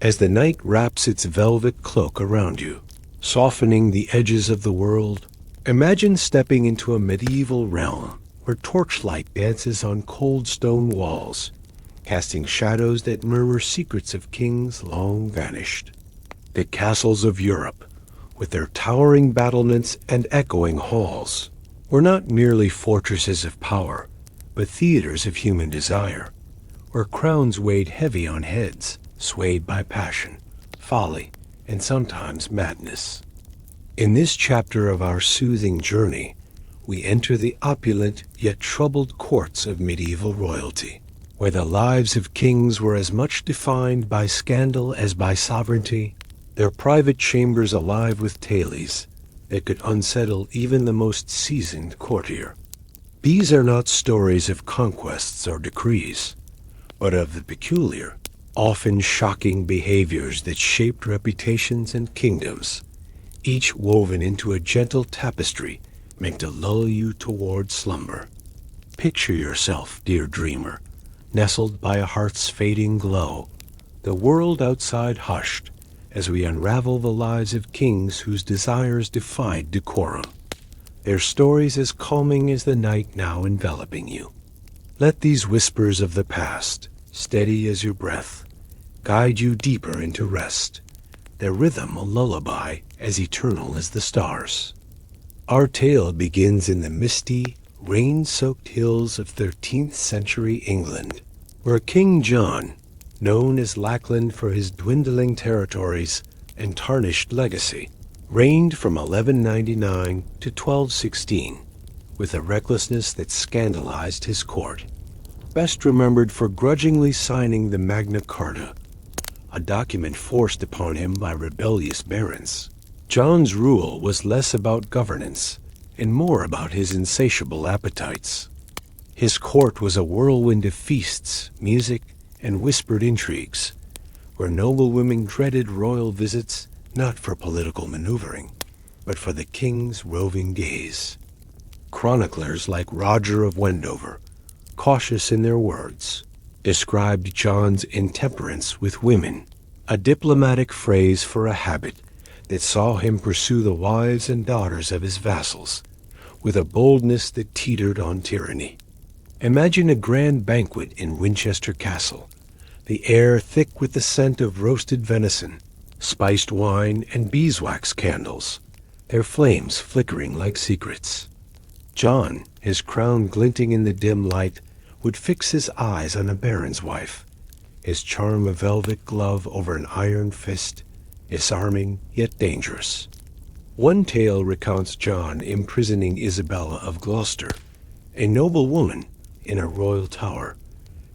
As the night wraps its velvet cloak around you, softening the edges of the world, imagine stepping into a medieval realm where torchlight dances on cold stone walls, casting shadows that murmur secrets of kings long vanished. The castles of Europe, with their towering battlements and echoing halls, were not merely fortresses of power, but theaters of human desire, where crowns weighed heavy on heads, swayed by passion, folly, and sometimes madness. In this chapter of our soothing journey, we enter the opulent yet troubled courts of medieval royalty, where the lives of kings were as much defined by scandal as by sovereignty, their private chambers alive with tales that could unsettle even the most seasoned courtier. These are not stories of conquests or decrees, but of the peculiar, often shocking behaviors that shaped reputations and kingdoms, each woven into a gentle tapestry meant to lull you toward slumber. Picture yourself, dear dreamer, nestled by a heart's fading glow, the world outside hushed, as we unravel the lives of kings whose desires defied decorum, their stories as calming as the night now enveloping you. Let these whispers of the past, steady as your breath, guide you deeper into rest, their rhythm a lullaby as eternal as the stars. Our tale begins in the misty, rain-soaked hills of 13th century England, where King John, known as Lackland for his dwindling territories and tarnished legacy, reigned from 1199 to 1216, with a recklessness that scandalized his court, best remembered for grudgingly signing the Magna Carta, a document forced upon him by rebellious barons. John's rule was less about governance and more about his insatiable appetites. His court was a whirlwind of feasts, music, and whispered intrigues, where noble women dreaded royal visits not for political maneuvering, but for the king's roving gaze. Chroniclers like Roger of Wendover, cautious in their words, described John's intemperance with women, a diplomatic phrase for a habit that saw him pursue the wives and daughters of his vassals with a boldness that teetered on tyranny. Imagine a grand banquet in Winchester Castle, the air thick with the scent of roasted venison, spiced wine, and beeswax candles, their flames flickering like secrets. John, his crown glinting in the dim light, would fix his eyes on a baron's wife, his charm a velvet glove over an iron fist, disarming yet dangerous. One tale recounts John imprisoning Isabella of Gloucester, a noble woman, in a royal tower,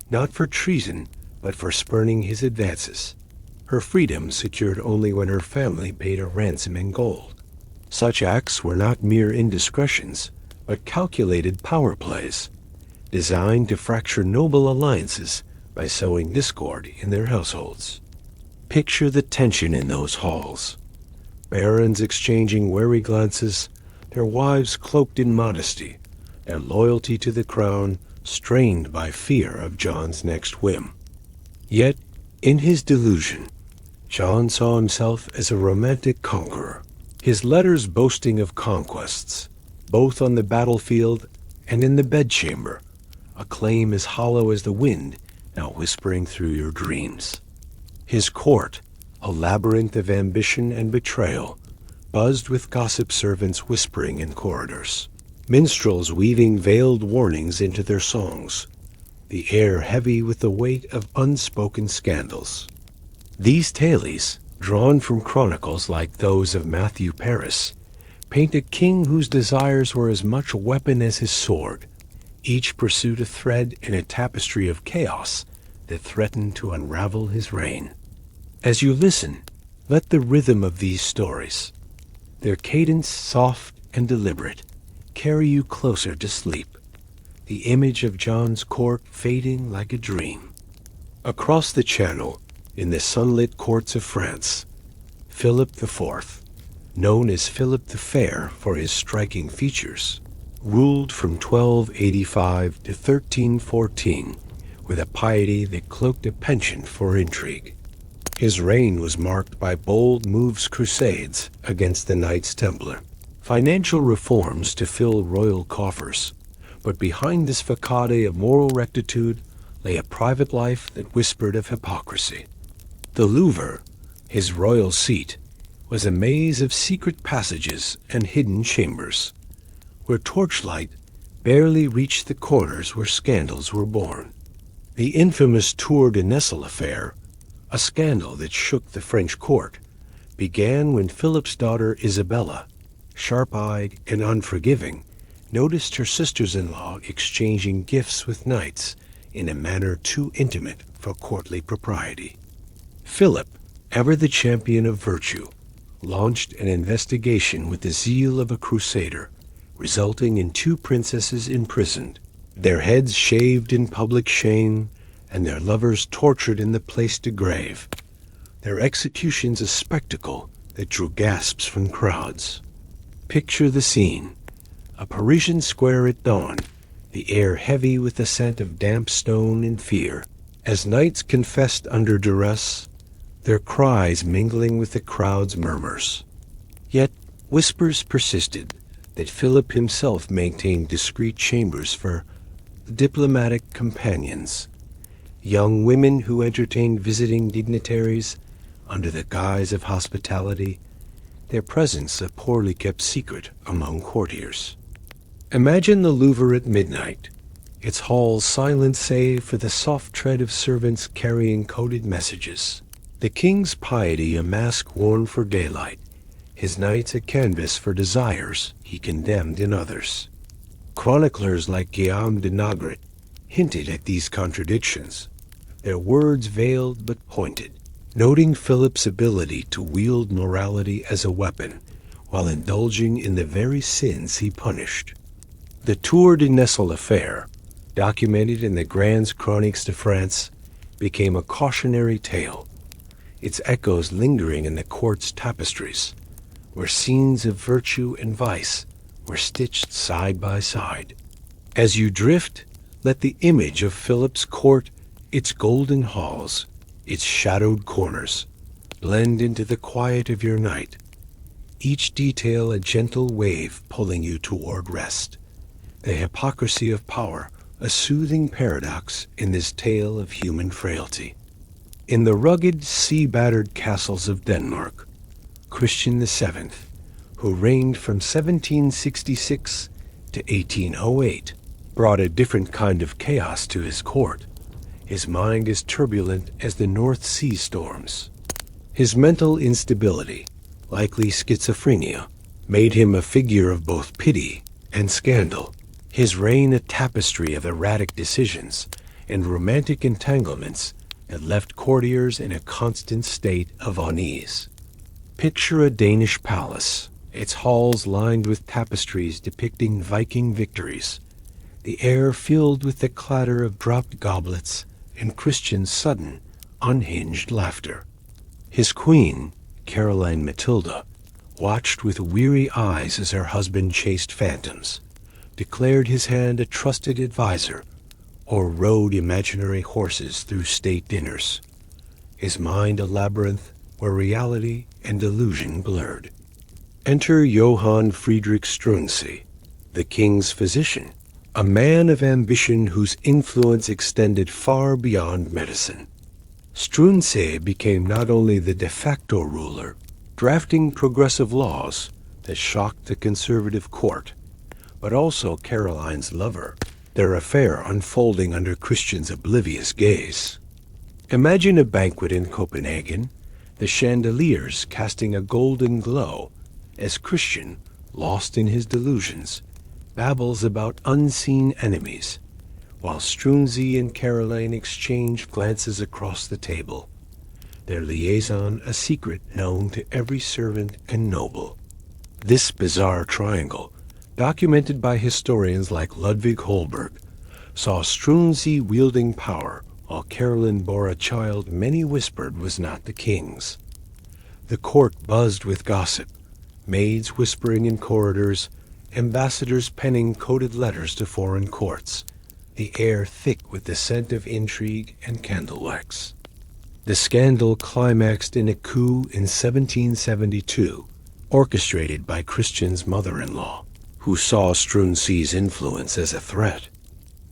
not for treason, but for spurning his advances, her freedom secured only when her family paid a ransom in gold. Such acts were not mere indiscretions, but calculated power plays, designed to fracture noble alliances by sowing discord in their households. Picture the tension in those halls. Barons exchanging wary glances, their wives cloaked in modesty, their loyalty to the crown strained by fear of John's next whim. Yet, in his delusion, John saw himself as a romantic conqueror, his letters boasting of conquests, both on the battlefield and in the bedchamber, a claim as hollow as the wind now whispering through your dreams. His court, a labyrinth of ambition and betrayal, buzzed with gossip servants whispering in corridors, minstrels weaving veiled warnings into their songs, the air heavy with the weight of unspoken scandals. These tales, drawn from chronicles like those of Matthew Paris, paint a king whose desires were as much a weapon as his sword, each pursued a thread in a tapestry of chaos that threatened to unravel his reign. As you listen, let the rhythm of these stories, their cadence soft and deliberate, carry you closer to sleep, the image of John's court fading like a dream. Across the channel, in the sunlit courts of France, Philip IV, known as Philip the Fair for his striking features, ruled from 1285 to 1314 with a piety that cloaked a penchant for intrigue. His reign was marked by bold moves crusades against the Knights Templar, financial reforms to fill royal coffers. But behind this facade of moral rectitude lay a private life that whispered of hypocrisy. The Louvre, his royal seat, was a maze of secret passages and hidden chambers, where torchlight barely reached the corners where scandals were born. The infamous Tour de Nesle affair, a scandal that shook the French court, began when Philip's daughter Isabella, sharp-eyed and unforgiving, noticed her sisters-in-law exchanging gifts with knights in a manner too intimate for courtly propriety. Philip, ever the champion of virtue, launched an investigation with the zeal of a crusader, resulting in 2 princesses imprisoned, their heads shaved in public shame, and their lovers tortured in the Place de Grève, their executions a spectacle that drew gasps from crowds. Picture the scene: a Parisian square at dawn, the air heavy with the scent of damp stone and fear, as knights confessed under duress, their cries mingling with the crowd's murmurs. Yet whispers persisted that Philip himself maintained discreet chambers for diplomatic companions, young women who entertained visiting dignitaries under the guise of hospitality, their presence a poorly kept secret among courtiers. Imagine the Louvre at midnight, its halls silent save for the soft tread of servants carrying coded messages. The king's piety a mask worn for daylight, his knights a canvas for desires he condemned in others. Chroniclers like Guillaume de Nogret hinted at these contradictions, their words veiled but pointed, noting Philip's ability to wield morality as a weapon while indulging in the very sins he punished. The Tour de Nesle affair, documented in the Grands Chroniques de France, became a cautionary tale, its echoes lingering in the court's tapestries, where scenes of virtue and vice were stitched side by side. As you drift, let the image of Philip's court, its golden halls, its shadowed corners, blend into the quiet of your night, each detail a gentle wave pulling you toward rest. The hypocrisy of power, a soothing paradox in this tale of human frailty. In the rugged, sea-battered castles of Denmark, Christian VII, who reigned from 1766 to 1808, brought a different kind of chaos to his court. His mind as turbulent as the North Sea storms. His mental instability, likely schizophrenia, made him a figure of both pity and scandal. His reign a tapestry of erratic decisions and romantic entanglements that left courtiers in a constant state of unease. Picture a Danish palace, its halls lined with tapestries depicting Viking victories, the air filled with the clatter of dropped goblets and Christian's sudden, unhinged laughter. His queen, Caroline Matilda, watched with weary eyes as her husband chased phantoms, declared his hand a trusted advisor, or rode imaginary horses through state dinners, his mind a labyrinth where reality and delusion blurred. Enter Johann Friedrich Struensee, the king's physician, a man of ambition whose influence extended far beyond medicine. Struensee became not only the de facto ruler, drafting progressive laws that shocked the conservative court, but also Caroline's lover, their affair unfolding under Christian's oblivious gaze. Imagine a banquet in Copenhagen, the chandeliers casting a golden glow as Christian, lost in his delusions, babbles about unseen enemies, while Struensee and Caroline exchange glances across the table, their liaison a secret known to every servant and noble. This bizarre triangle, documented by historians like Ludwig Holberg, saw Struensee wielding power while Caroline bore a child many whispered was not the king's. The court buzzed with gossip, maids whispering in corridors, ambassadors penning coded letters to foreign courts, the air thick with the scent of intrigue and candle wax. The scandal climaxed in a coup in 1772, orchestrated by Christian's mother-in-law, who saw Struensee's influence as a threat.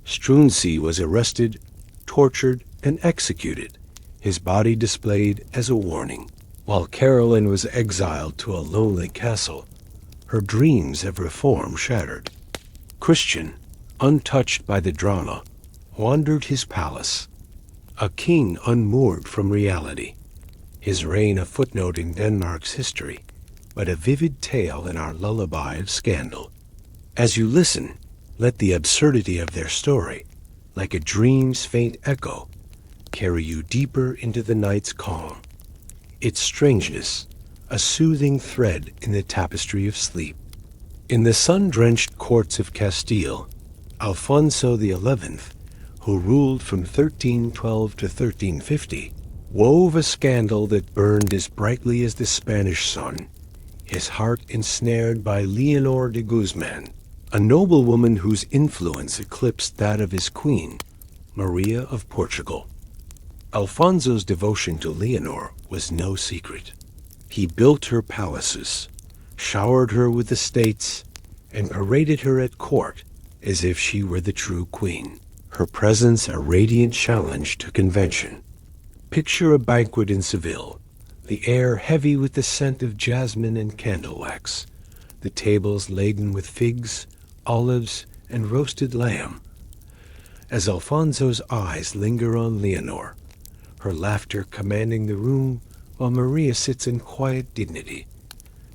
Struensee was arrested, tortured, and executed, his body displayed as a warning. While Caroline was exiled to a lonely castle, her dreams of reform shattered. Christian, untouched by the drama, wandered his palace, a king unmoored from reality. His reign a footnote in Denmark's history, but a vivid tale in our lullaby of scandal. As you listen, let the absurdity of their story, like a dream's faint echo, carry you deeper into the night's calm. Its strangeness, a soothing thread in the tapestry of sleep. In the sun-drenched courts of Castile, Alfonso XI, who ruled from 1312 to 1350, wove a scandal that burned as brightly as the Spanish sun, his heart ensnared by Leonor de Guzman, a noblewoman whose influence eclipsed that of his queen, Maria of Portugal. Alfonso's devotion to Leonor was no secret. He built her palaces, showered her with estates, and paraded her at court as if she were the true queen, her presence a radiant challenge to convention. Picture a banquet in Seville, the air heavy with the scent of jasmine and candle wax, the tables laden with figs, olives, and roasted lamb. As Alfonso's eyes linger on Leonor, her laughter commanding the room while Maria sits in quiet dignity,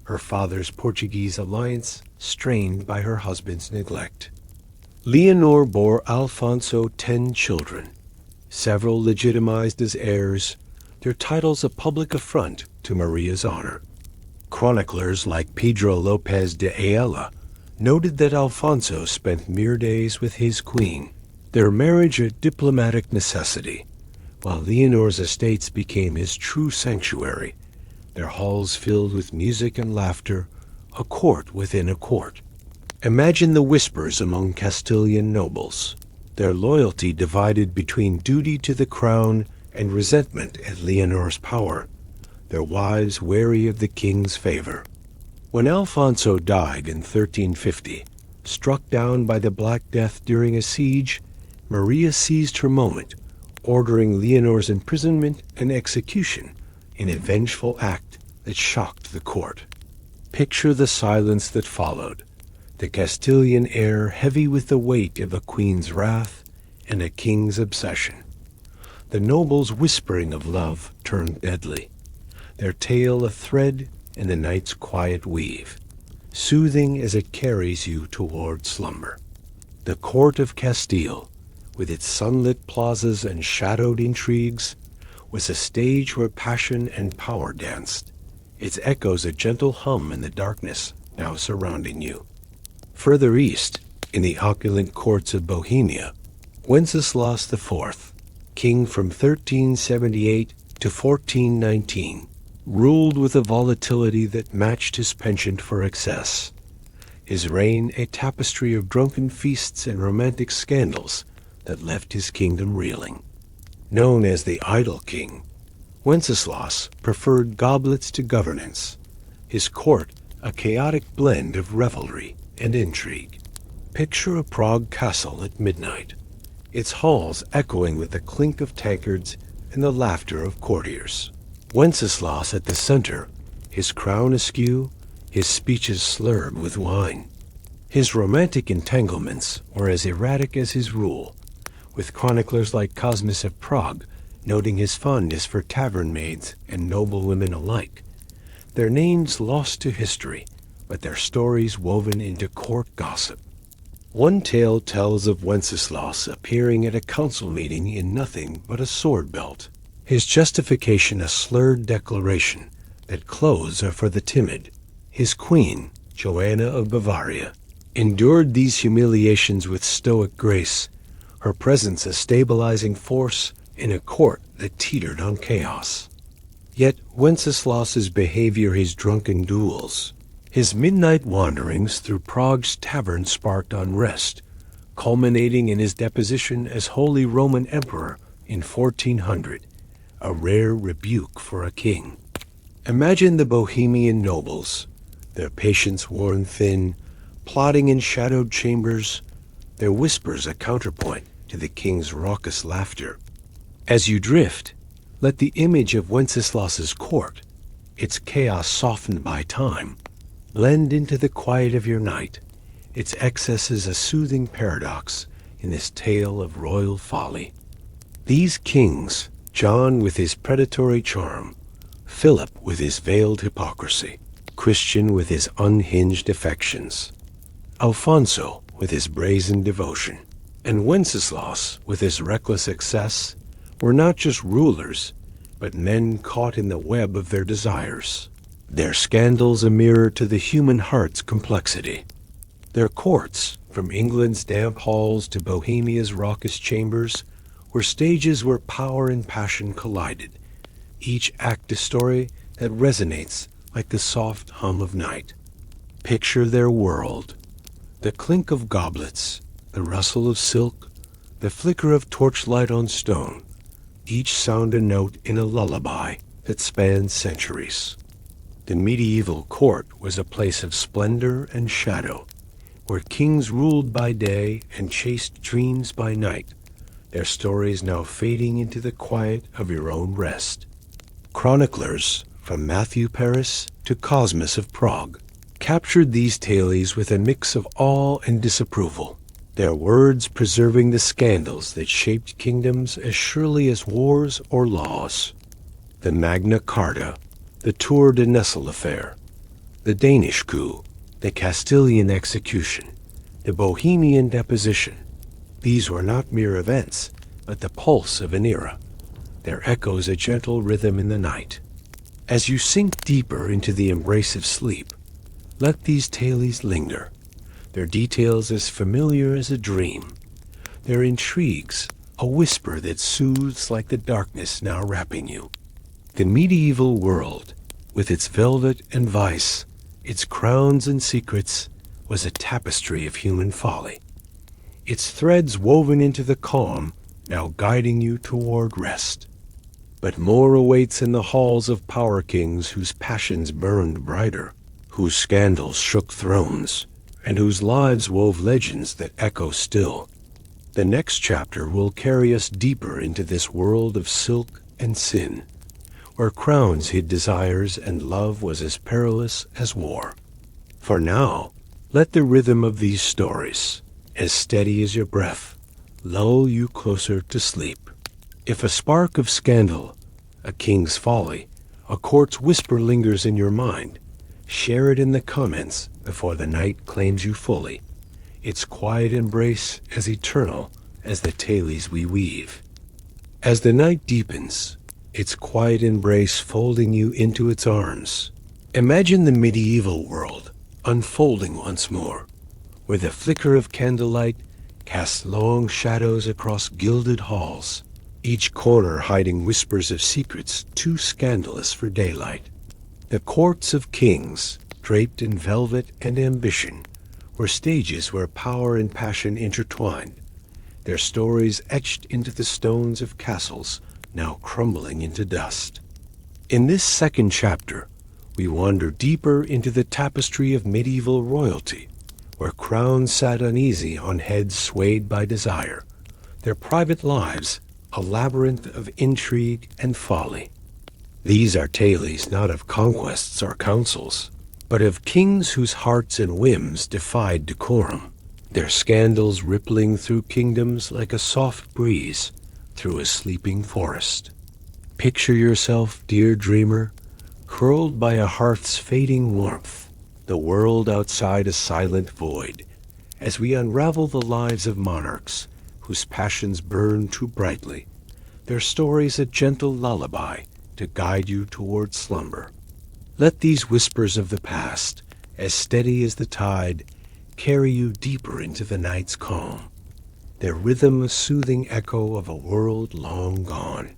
her father's Portuguese alliance strained by her husband's neglect. Leonor bore Alfonso 10 children, several legitimized as heirs, their titles a public affront to Maria's honor. Chroniclers like Pedro López de Ayala noted that Alfonso spent mere days with his queen, their marriage a diplomatic necessity, while Leonor's estates became his true sanctuary, their halls filled with music and laughter, a court within a court. Imagine the whispers among Castilian nobles, their loyalty divided between duty to the crown and resentment at Leonor's power, their wives wary of the king's favor. When Alfonso died in 1350, struck down by the Black Death during a siege, Maria seized her moment, ordering Leonor's imprisonment and execution in a vengeful act that shocked the court. Picture the silence that followed, the Castilian air heavy with the weight of a queen's wrath and a king's obsession. The nobles' whispering of love turned deadly, their tale a thread in the night's quiet weave, soothing as it carries you toward slumber. The court of Castile, with its sunlit plazas and shadowed intrigues, was a stage where passion and power danced, its echoes a gentle hum in the darkness now surrounding you. Further east, in the opulent courts of Bohemia, Wenceslas IV, king from 1378 to 1419, ruled with a volatility that matched his penchant for excess. His reign a tapestry of drunken feasts and romantic scandals that left his kingdom reeling. Known as the Idle King, Wenceslas preferred goblets to governance, his court a chaotic blend of revelry and intrigue. Picture a Prague castle at midnight, its halls echoing with the clink of tankards and the laughter of courtiers. Wenceslas at the center, his crown askew, his speeches slurred with wine. His romantic entanglements were as erratic as his rule, with chroniclers like Cosmas of Prague noting his fondness for tavern maids and noblewomen alike. Their names lost to history, but their stories woven into court gossip. One tale tells of Wenceslas appearing at a council meeting in nothing but a sword belt, his justification a slurred declaration that clothes are for the timid. His queen, Joanna of Bavaria, endured these humiliations with stoic grace, her presence a stabilizing force in a court that teetered on chaos. Yet Wenceslas's behavior, his drunken duels, his midnight wanderings through Prague's tavern sparked unrest, culminating in his deposition as Holy Roman Emperor in 1400, a rare rebuke for a king. Imagine the Bohemian nobles, their patience worn thin, plotting in shadowed chambers, their whispers a counterpoint to the king's raucous laughter. As you drift, let the image of Wenceslas's court, its chaos softened by time, blend into the quiet of your night, its excesses a soothing paradox in this tale of royal folly. These kings, John with his predatory charm, Philip with his veiled hypocrisy, Christian with his unhinged affections, Alfonso with his brazen devotion, and Wenceslas with his reckless excess, were not just rulers, but men caught in the web of their desires. Their scandals a mirror to the human heart's complexity. Their courts, from England's damp halls to Bohemia's raucous chambers, were stages where power and passion collided, each act a story that resonates like the soft hum of night. Picture their world: the clink of goblets, the rustle of silk, the flicker of torchlight on stone, each sound a note in a lullaby that spans centuries. The medieval court was a place of splendor and shadow, where kings ruled by day and chased dreams by night, their stories now fading into the quiet of your own rest. Chroniclers, from Matthew Paris to Cosmas of Prague, captured these tales with a mix of awe and disapproval, their words preserving the scandals that shaped kingdoms as surely as wars or laws. The Magna Carta, the Tour de Nesle affair, the Danish coup, the Castilian execution, the Bohemian deposition. These were not mere events, but the pulse of an era, their echoes a gentle rhythm in the night. As you sink deeper into the embrace of sleep, let these tales linger, their details as familiar as a dream, their intrigues a whisper that soothes like the darkness now wrapping you. The medieval world, with its velvet and vice, its crowns and secrets, was a tapestry of human folly, its threads woven into the calm, now guiding you toward rest. But more awaits in the halls of power kings whose passions burned brighter, whose scandals shook thrones, and whose lives wove legends that echo still. The next chapter will carry us deeper into this world of silk and sin, where crowns hid desires and love was as perilous as war. For now, let the rhythm of these stories, as steady as your breath, lull you closer to sleep. If a spark of scandal, a king's folly, a court's whisper lingers in your mind, share it in the comments before the night claims you fully, its quiet embrace as eternal as the tales we weave. As the night deepens, its quiet embrace folding you into its arms, imagine the medieval world unfolding once more, where the flicker of candlelight casts long shadows across gilded halls, each corner hiding whispers of secrets too scandalous for daylight. The courts of kings, draped in velvet and ambition, were stages where power and passion intertwined, their stories etched into the stones of castles now crumbling into dust. In this second chapter, we wander deeper into the tapestry of medieval royalty, where crowns sat uneasy on heads swayed by desire, their private lives a labyrinth of intrigue and folly. These are tales not of conquests or councils, but of kings whose hearts and whims defied decorum, their scandals rippling through kingdoms like a soft breeze through a sleeping forest. Picture yourself, dear dreamer, curled by a hearth's fading warmth, the world outside a silent void, as we unravel the lives of monarchs whose passions burn too brightly, their stories a gentle lullaby to guide you toward slumber. Let these whispers of the past, as steady as the tide, carry you deeper into the night's calm, their rhythm a soothing echo of a world long gone.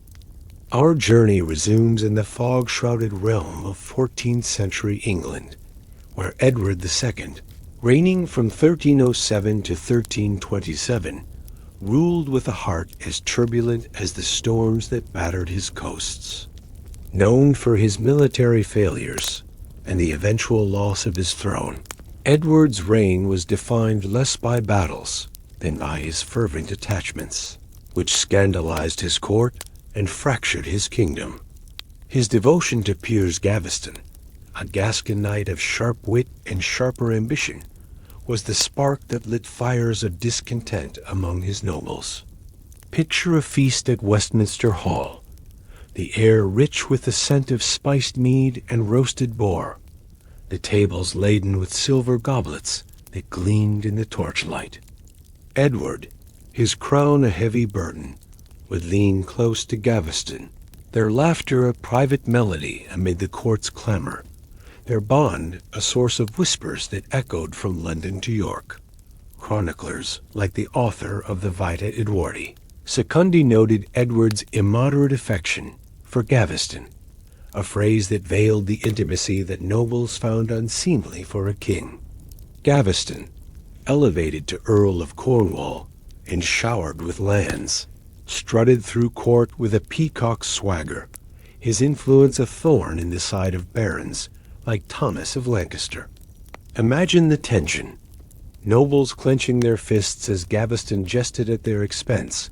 Our journey resumes in the fog-shrouded realm of 14th century England, where Edward II, reigning from 1307 to 1327, ruled with a heart as turbulent as the storms that battered his coasts. Known for his military failures and the eventual loss of his throne, Edward's reign was defined less by battles than by his fervent attachments, which scandalized his court and fractured his kingdom. His devotion to Piers Gaveston, a Gascon knight of sharp wit and sharper ambition, was the spark that lit fires of discontent among his nobles. Picture a feast at Westminster Hall, the air rich with the scent of spiced mead and roasted boar, the tables laden with silver goblets that gleamed in the torchlight. Edward, his crown a heavy burden, would lean close to Gaveston, their laughter a private melody amid the court's clamor, their bond a source of whispers that echoed from London to York. Chroniclers, like the author of the Vita Edwardi, Secundi noted Edward's immoderate affection for Gaveston, a phrase that veiled the intimacy that nobles found unseemly for a king. Gaveston, elevated to Earl of Cornwall and showered with lands, strutted through court with a peacock's swagger, his influence a thorn in the side of barons like Thomas of Lancaster. Imagine the tension, nobles clenching their fists as Gaveston jested at their expense,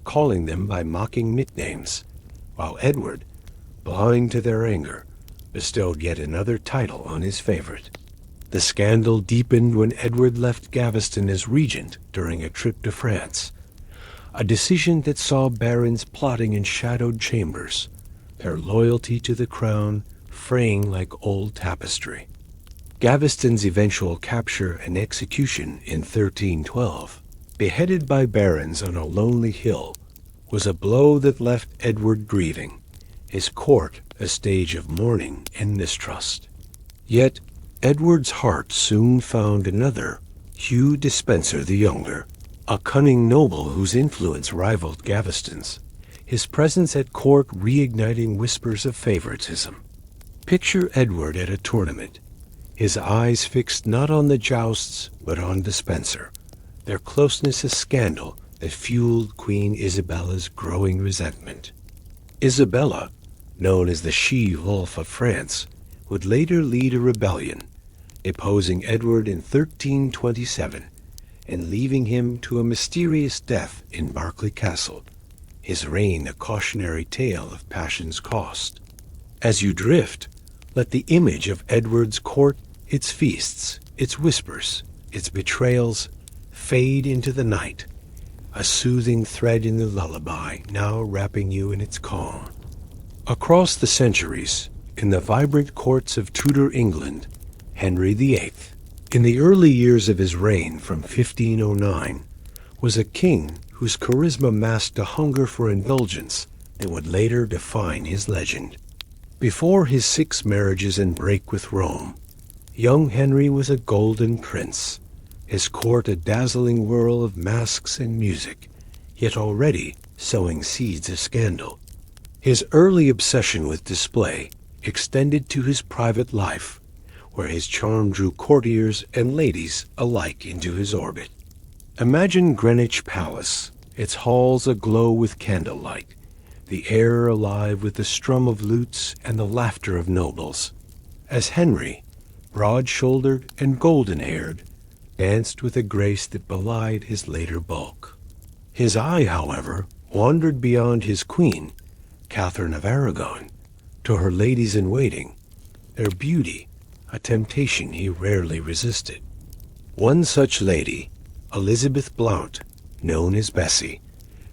calling them by mocking nicknames, while Edward, blind to their anger, bestowed yet another title on his favorite. The scandal deepened when Edward left Gaveston as regent during a trip to France, a decision that saw barons plotting in shadowed chambers, their loyalty to the crown fraying like old tapestry. Gaveston's eventual capture and execution in 1312, beheaded by barons on a lonely hill, was a blow that left Edward grieving, his court a stage of mourning and mistrust. Yet Edward's heart soon found another, Hugh Despenser the Younger, a cunning noble whose influence rivaled Gaveston's, his presence at court reigniting whispers of favoritism. Picture Edward at a tournament, his eyes fixed not on the jousts but on Despenser, their closeness a scandal that fueled Queen Isabella's growing resentment. Isabella, known as the She-Wolf of France, would later lead a rebellion, deposing Edward in 1327 and leaving him to a mysterious death in Berkeley Castle, his reign a cautionary tale of passion's cost. As you drift, let the image of Edward's court, its feasts, its whispers, its betrayals, fade into the night, a soothing thread in the lullaby now wrapping you in its calm. Across the centuries, in the vibrant courts of Tudor England, Henry VIII, in the early years of his reign from 1509, was a king whose charisma masked a hunger for indulgence that would later define his legend. Before his 6 marriages and break with Rome, young Henry was a golden prince, his court a dazzling whirl of masks and music, yet already sowing seeds of scandal. His early obsession with display extended to his private life, where his charm drew courtiers and ladies alike into his orbit. Imagine Greenwich Palace, its halls aglow with candlelight, the air alive with the strum of lutes and the laughter of nobles, as Henry, broad-shouldered and golden-haired, danced with a grace that belied his later bulk. His eye, however, wandered beyond his queen, Catherine of Aragon, to her ladies-in-waiting, their beauty a temptation he rarely resisted. One such lady, Elizabeth Blount, known as Bessie,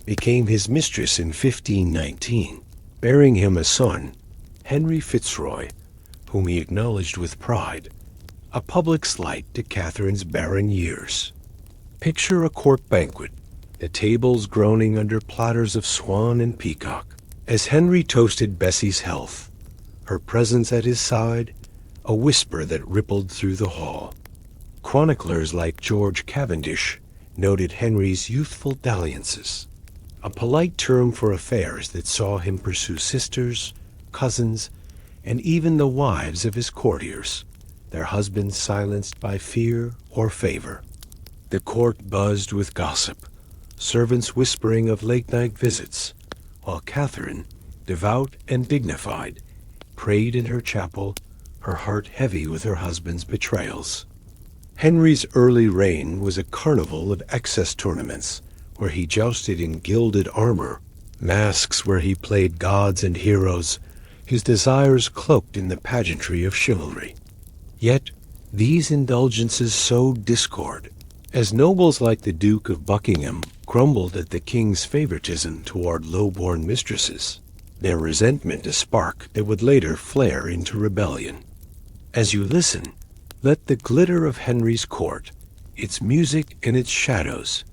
became his mistress in 1519, bearing him a son, Henry Fitzroy, whom he acknowledged with pride, a public slight to Catherine's barren years. Picture a court banquet, the tables groaning under platters of swan and peacock, as Henry toasted Bessie's health, her presence at his side a whisper that rippled through the hall. Chroniclers like George Cavendish noted Henry's youthful dalliances, a polite term for affairs that saw him pursue sisters, cousins, and even the wives of his courtiers, their husbands silenced by fear or favor. The court buzzed with gossip, servants whispering of late-night visits, while Catherine, devout and dignified, prayed in her chapel, her heart heavy with her husband's betrayals. Henry's early reign was a carnival of excess tournaments, where he jousted in gilded armor, masks where he played gods and heroes, his desires cloaked in the pageantry of chivalry. Yet these indulgences sowed discord, as nobles like the Duke of Buckingham grumbled at the king's favoritism toward low-born mistresses, their resentment a spark that would later flare into rebellion. As you listen, let the glitter of Henry's court, its music and its shadows,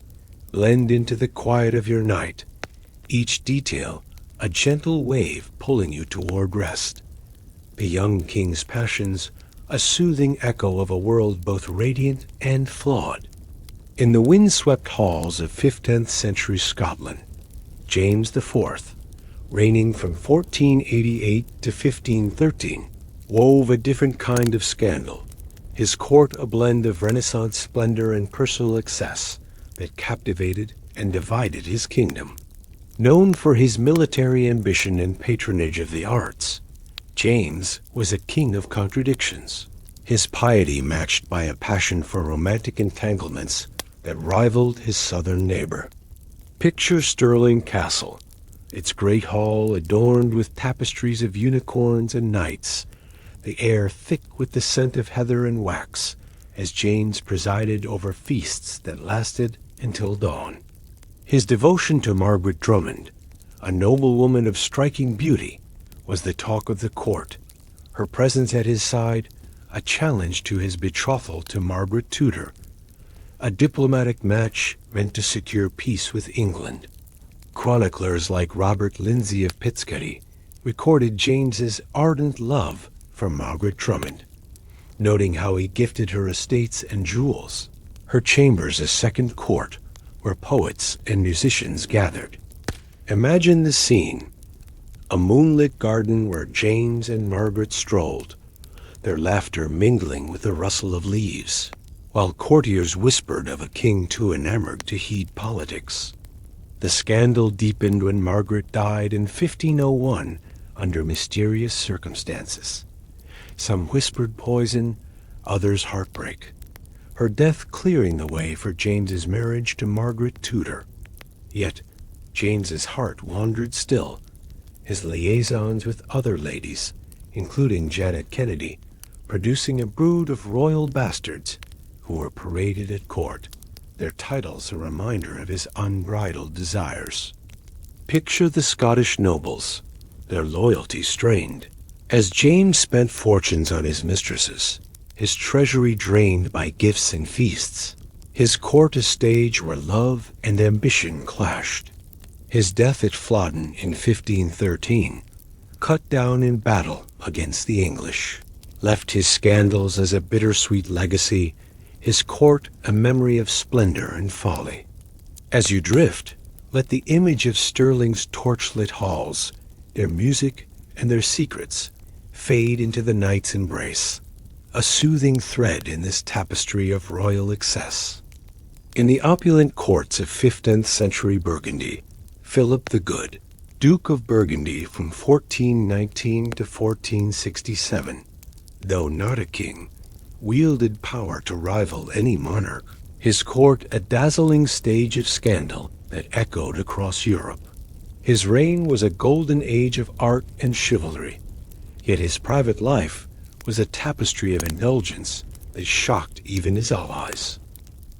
blend into the quiet of your night, each detail a gentle wave pulling you toward rest. The young king's passions, a soothing echo of a world both radiant and flawed. In the windswept halls of 15th century Scotland, James IV, reigning from 1488 to 1513, wove a different kind of scandal, his court a blend of Renaissance splendor and personal excess that captivated and divided his kingdom. Known for his military ambition and patronage of the arts, James was a king of contradictions, his piety matched by a passion for romantic entanglements that rivaled his southern neighbor. Picture Stirling Castle, its great hall adorned with tapestries of unicorns and knights, the air thick with the scent of heather and wax, as James presided over feasts that lasted until dawn. His devotion to Margaret Drummond, a noblewoman of striking beauty, was the talk of the court, her presence at his side a challenge to his betrothal to Margaret Tudor, a diplomatic match meant to secure peace with England. Chroniclers like Robert Lindsay of Pittscotty recorded James's ardent love for Margaret Drummond, noting how he gifted her estates and jewels, her chambers a second court where poets and musicians gathered. Imagine the scene, a moonlit garden where James and Margaret strolled, their laughter mingling with the rustle of leaves, while courtiers whispered of a king too enamored to heed politics. The scandal deepened when Margaret died in 1501 under mysterious circumstances. Some whispered poison, others heartbreak, her death clearing the way for James's marriage to Margaret Tudor. Yet James's heart wandered still, his liaisons with other ladies, including Janet Kennedy, producing a brood of royal bastards who were paraded at court, their titles a reminder of his unbridled desires. Picture the Scottish nobles, their loyalty strained, as James spent fortunes on his mistresses, his treasury drained by gifts and feasts, his court a stage where love and ambition clashed. His death at Flodden in 1513, cut down in battle against the English, left his scandals as a bittersweet legacy, his court a memory of splendor and folly. As you drift, let the image of Stirling's torchlit halls, their music and their secrets, fade into the night's embrace, a soothing thread in this tapestry of royal excess. In the opulent courts of 15th century Burgundy, Philip the Good, Duke of Burgundy from 1419 to 1467, though not a king, wielded power to rival any monarch, his court a dazzling stage of scandal that echoed across Europe. His reign was a golden age of art and chivalry, yet his private life was a tapestry of indulgence that shocked even his allies.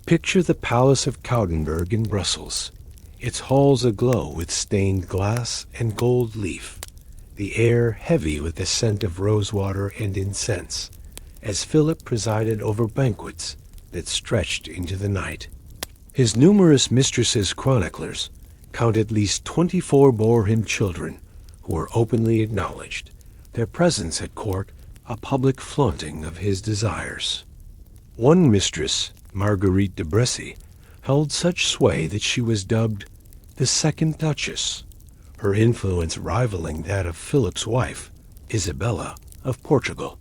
Picture the Palace of Coudenberg in Brussels, its halls aglow with stained glass and gold leaf, the air heavy with the scent of rosewater and incense, as Philip presided over banquets that stretched into the night. His numerous mistresses chroniclers count at least 24 bore him children who were openly acknowledged, their presence at court a public flaunting of his desires. One mistress, Marguerite de Bressy, held such sway that she was dubbed the Second Duchess, her influence rivaling that of Philip's wife, Isabella of Portugal.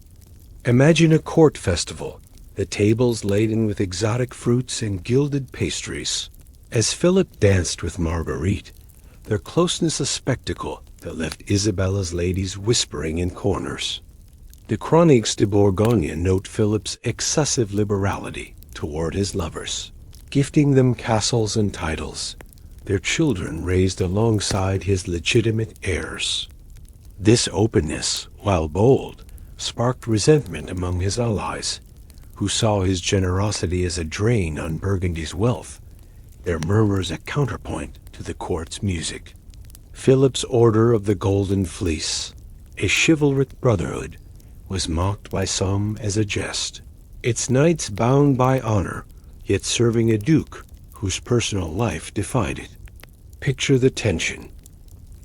Imagine a court festival, the tables laden with exotic fruits and gilded pastries, As Philip danced with Marguerite, their closeness a spectacle that left Isabella's ladies whispering in corners. The Chroniques de Bourgogne note Philip's excessive liberality toward his lovers, gifting them castles and titles, their children raised alongside his legitimate heirs. This openness, while bold, sparked resentment among his allies, who saw his generosity as a drain on Burgundy's wealth, their murmurs a counterpoint to the court's music. Philip's Order of the Golden Fleece, a chivalric brotherhood, was mocked by some as a jest, its knights bound by honor, yet serving a duke whose personal life defied it. Picture the tension.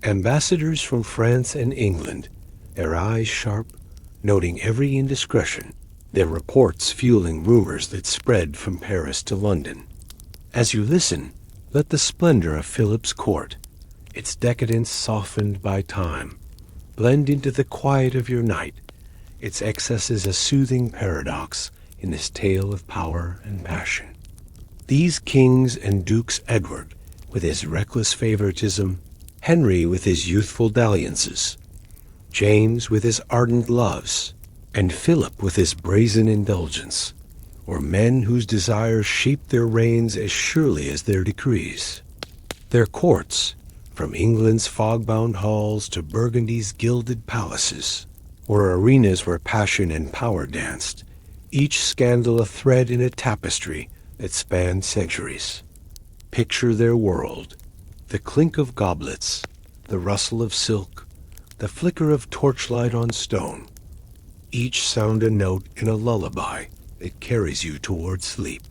Ambassadors from France and England, their eyes sharp, noting every indiscretion, their reports fueling rumors that spread from Paris to London. As you listen, let the splendor of Philip's court, its decadence softened by time, blend into the quiet of your night, its excesses a soothing paradox in this tale of power and passion. These kings and dukes, Edward with his reckless favoritism, Henry with his youthful dalliances, James with his ardent loves, and Philip with his brazen indulgence, were men whose desires shaped their reigns as surely as their decrees. Their courts, from England's fog-bound halls to Burgundy's gilded palaces, were arenas where passion and power danced, each scandal a thread in a tapestry that spanned centuries. Picture their world: the clink of goblets, the rustle of silk, the flicker of torchlight on stone, each sound a note in a lullaby that carries you toward sleep.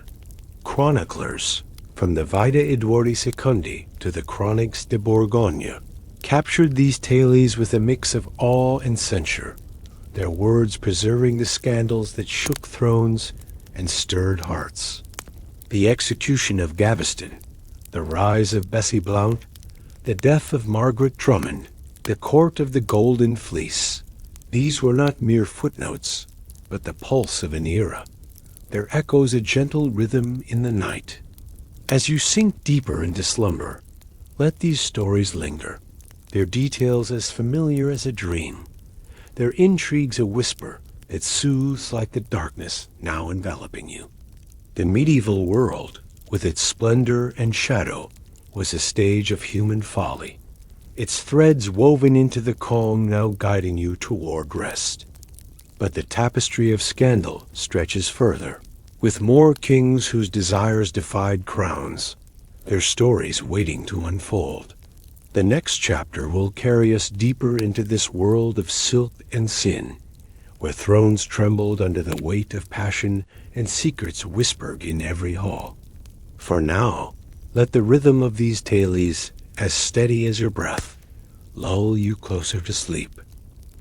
Chroniclers, from the Vita Edwardi Secundi to the Chroniques de Bourgogne, captured these tales with a mix of awe and censure, their words preserving the scandals that shook thrones and stirred hearts. The execution of Gaveston, the rise of Bessie Blount, the death of Margaret Drummond, the court of the Golden Fleece, these were not mere footnotes, but the pulse of an era, their echoes a gentle rhythm in the night. As you sink deeper into slumber, let these stories linger, their details as familiar as a dream, their intrigues a whisper that soothes like the darkness now enveloping you. The medieval world, with its splendor and shadow, was a stage of human folly, its threads woven into the calm now guiding you toward rest. But the tapestry of scandal stretches further, with more kings whose desires defied crowns, their stories waiting to unfold. The next chapter will carry us deeper into this world of silk and sin, where thrones trembled under the weight of passion and secrets whispered in every hall. For now, let the rhythm of these tales, as steady as your breath, lull you closer to sleep.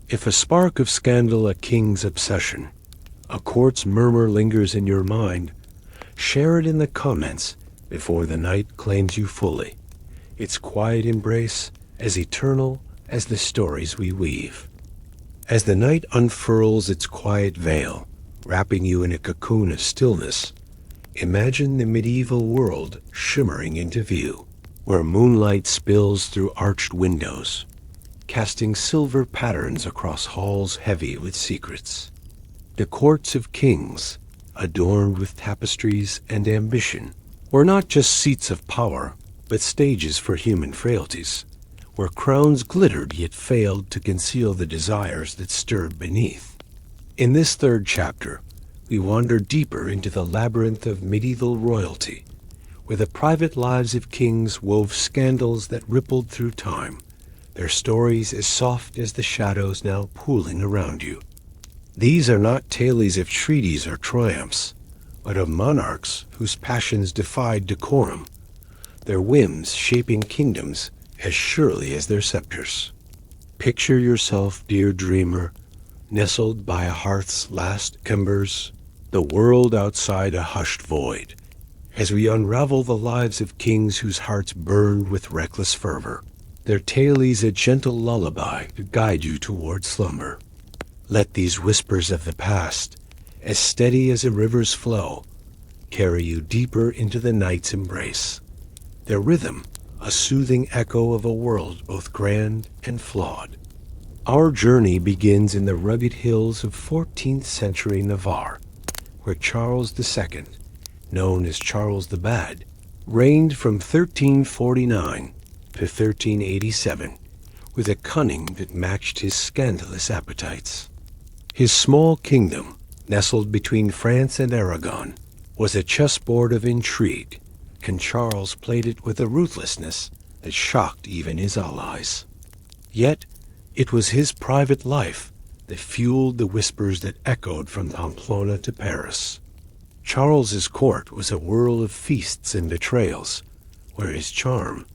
If a spark of scandal a king's obsession, a court's murmur lingers in your mind, share it in the comments before the night claims you fully, its quiet embrace as eternal as the stories we weave. As the night unfurls its quiet veil, wrapping you in a cocoon of stillness, imagine the medieval world shimmering into view, where moonlight spills through arched windows, casting silver patterns across halls heavy with secrets. The courts of kings, adorned with tapestries and ambition, were not just seats of power, but stages for human frailties, where crowns glittered yet failed to conceal the desires that stirred beneath. In this third chapter, we wander deeper into the labyrinth of medieval royalty, where the private lives of kings wove scandals that rippled through time, their stories as soft as the shadows now pooling around you. These are not tales of treaties or triumphs, but of monarchs whose passions defied decorum, their whims shaping kingdoms as surely as their scepters. Picture yourself, dear dreamer, nestled by a hearth's last embers, the world outside a hushed void, as we unravel the lives of kings whose hearts burned with reckless fervor, their tales a gentle lullaby to guide you toward slumber. Let these whispers of the past, as steady as a river's flow, carry you deeper into the night's embrace, their rhythm a soothing echo of a world both grand and flawed. Our journey begins in the rugged hills of 14th century Navarre, where Charles II, known as Charles the Bad, reigned from 1349 to 1387 with a cunning that matched his scandalous appetites. His small kingdom, nestled between France and Aragon, was a chessboard of intrigue, and Charles played it with a ruthlessness that shocked even his allies. Yet, it was his private life that fueled the whispers that echoed from Pamplona to Paris. Charles's court was a whirl of feasts and betrayals, where his charm,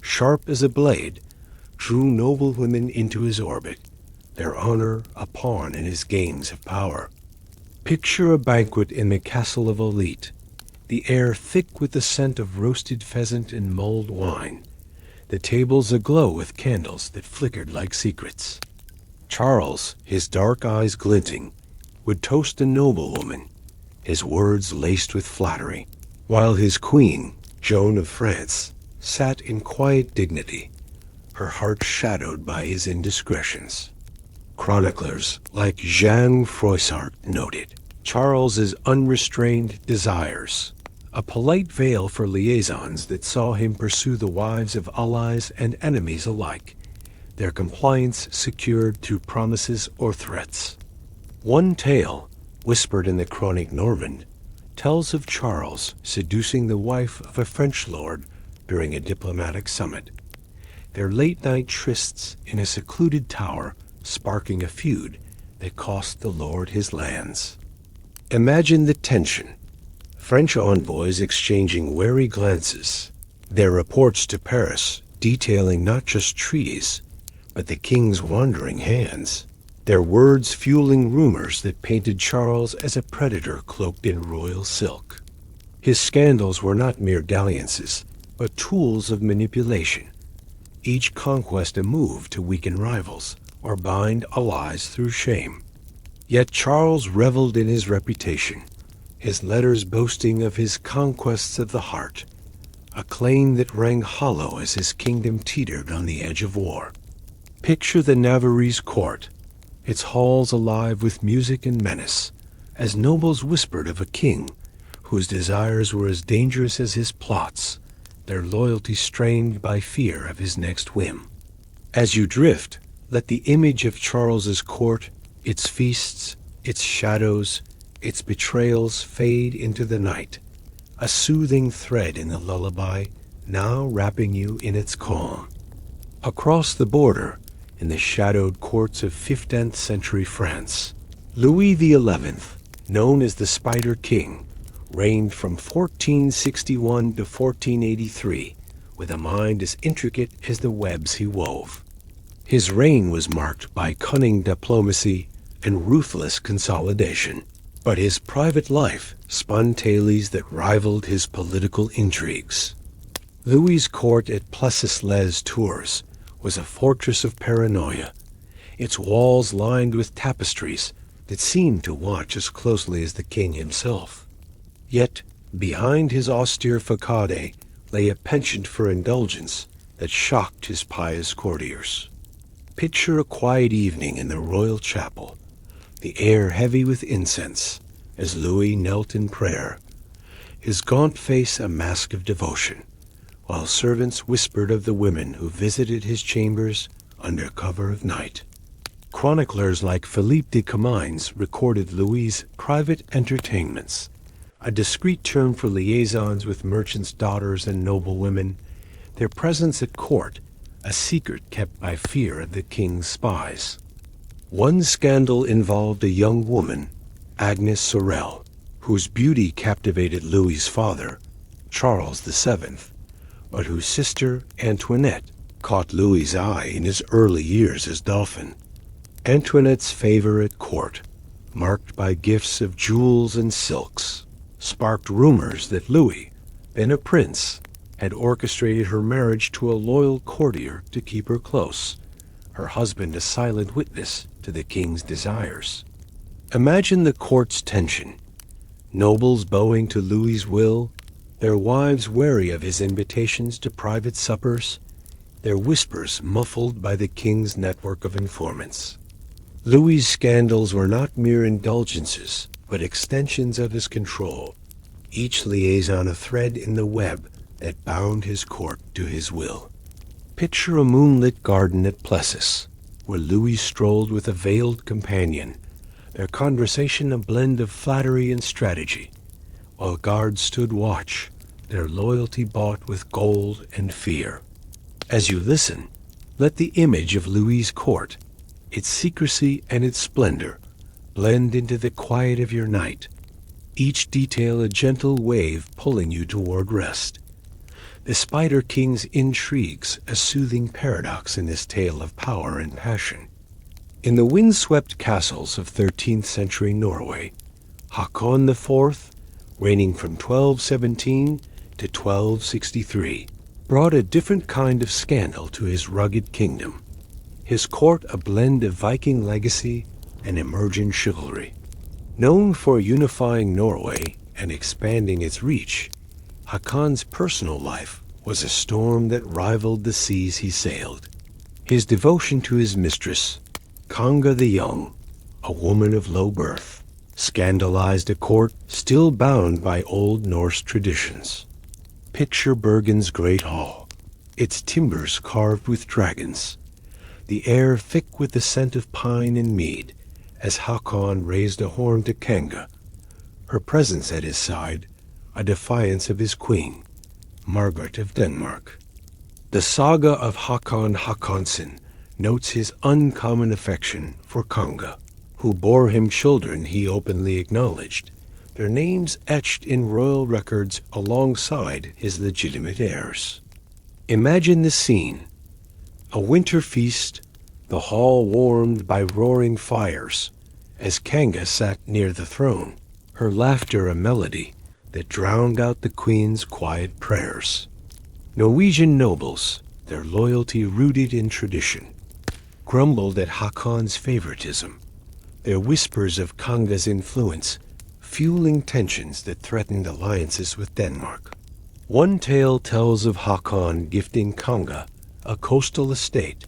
sharp as a blade, drew noble women into his orbit, their honor a pawn in his games of power. Picture a banquet in the castle of Olite, the air thick with the scent of roasted pheasant and mulled wine, the tables aglow with candles that flickered like secrets. Charles, his dark eyes glinting, would toast a noblewoman, his words laced with flattery, while his queen, Joan of France, sat in quiet dignity, her heart shadowed by his indiscretions. Chroniclers like Jean Froissart noted Charles's unrestrained desires, a polite veil for liaisons that saw him pursue the wives of allies and enemies alike, their compliance secured through promises or threats. One tale, whispered in the Chronique Normand, tells of Charles seducing the wife of a French lord during a diplomatic summit, their late-night trysts in a secluded tower sparking a feud that cost the lord his lands. Imagine the tension. French envoys exchanging wary glances, their reports to Paris detailing not just treaties, but the king's wandering hands, their words fueling rumors that painted Charles as a predator cloaked in royal silk. His scandals were not mere dalliances, but tools of manipulation, each conquest a move to weaken rivals or bind allies through shame. Yet Charles reveled in his reputation, his letters boasting of his conquests of the heart, a claim that rang hollow as his kingdom teetered on the edge of war. Picture the Navarrese court, its halls alive with music and menace, as nobles whispered of a king whose desires were as dangerous as his plots, their loyalty strained by fear of his next whim. As you drift, let the image of Charles's court, its feasts, its shadows, its betrayals fade into the night, a soothing thread in the lullaby now wrapping you in its calm. Across the border, in the shadowed courts of 15th century France, Louis XI, known as the Spider King, reigned from 1461 to 1483 with a mind as intricate as the webs he wove. His reign was marked by cunning diplomacy and ruthless consolidation, but his private life spun tales that rivaled his political intrigues. Louis's court at Plessis-les-Tours was a fortress of paranoia, its walls lined with tapestries that seemed to watch as closely as the king himself. Yet, behind his austere facade lay a penchant for indulgence that shocked his pious courtiers. Picture a quiet evening in the royal chapel, the air heavy with incense, as Louis knelt in prayer, his gaunt face a mask of devotion, while servants whispered of the women who visited his chambers under cover of night. Chroniclers like Philippe de Comines recorded Louis's private entertainments, a discreet term for liaisons with merchants' daughters and noblewomen, their presence at court a secret kept by fear of the king's spies. One scandal involved a young woman, Agnes Sorel, whose beauty captivated Louis's father, Charles VII, but whose sister, Antoinette, caught Louis's eye in his early years as Dauphin. Antoinette's favor at court, marked by gifts of jewels and silks, sparked rumors that Louis, then a prince, had orchestrated her marriage to a loyal courtier to keep her close, her husband a silent witness to the king's desires. Imagine the court's tension, nobles bowing to Louis's will, their wives wary of his invitations to private suppers, their whispers muffled by the king's network of informants. Louis's scandals were not mere indulgences, but extensions of his control, each liaison a thread in the web that bound his court to his will. Picture a moonlit garden at Plessis, where Louis strolled with a veiled companion, their conversation a blend of flattery and strategy, while guards stood watch, their loyalty bought with gold and fear. As you listen, let the image of Louis's court, its secrecy and its splendor, blend into the quiet of your night, each detail a gentle wave pulling you toward rest. The Spider King's intrigues a soothing paradox in this tale of power and passion. In the windswept castles of 13th century Norway, Hakon IV, reigning from 1217 to 1263, brought a different kind of scandal to his rugged kingdom. His court a blend of Viking legacy and emergent chivalry. Known for unifying Norway and expanding its reach, Hakon's personal life was a storm that rivaled the seas he sailed. His devotion to his mistress, Konga the Young, a woman of low birth, scandalized a court still bound by Old Norse traditions. Picture Bergen's great hall, its timbers carved with dragons, the air thick with the scent of pine and mead, as Hakon raised a horn to Kanga, her presence at his side a defiance of his queen, Margaret of Denmark. The saga of Hakon Hakonsson notes his uncommon affection for Konga, who bore him children he openly acknowledged, their names etched in royal records alongside his legitimate heirs. Imagine the scene: a winter feast, the hall warmed by roaring fires, as Kanga sat near the throne, her laughter a melody that drowned out the queen's quiet prayers. Norwegian nobles, their loyalty rooted in tradition, grumbled at Hakon's favoritism, their whispers of Kanga's influence fueling tensions that threatened alliances with Denmark. One tale tells of Hakon gifting Kanga a coastal estate,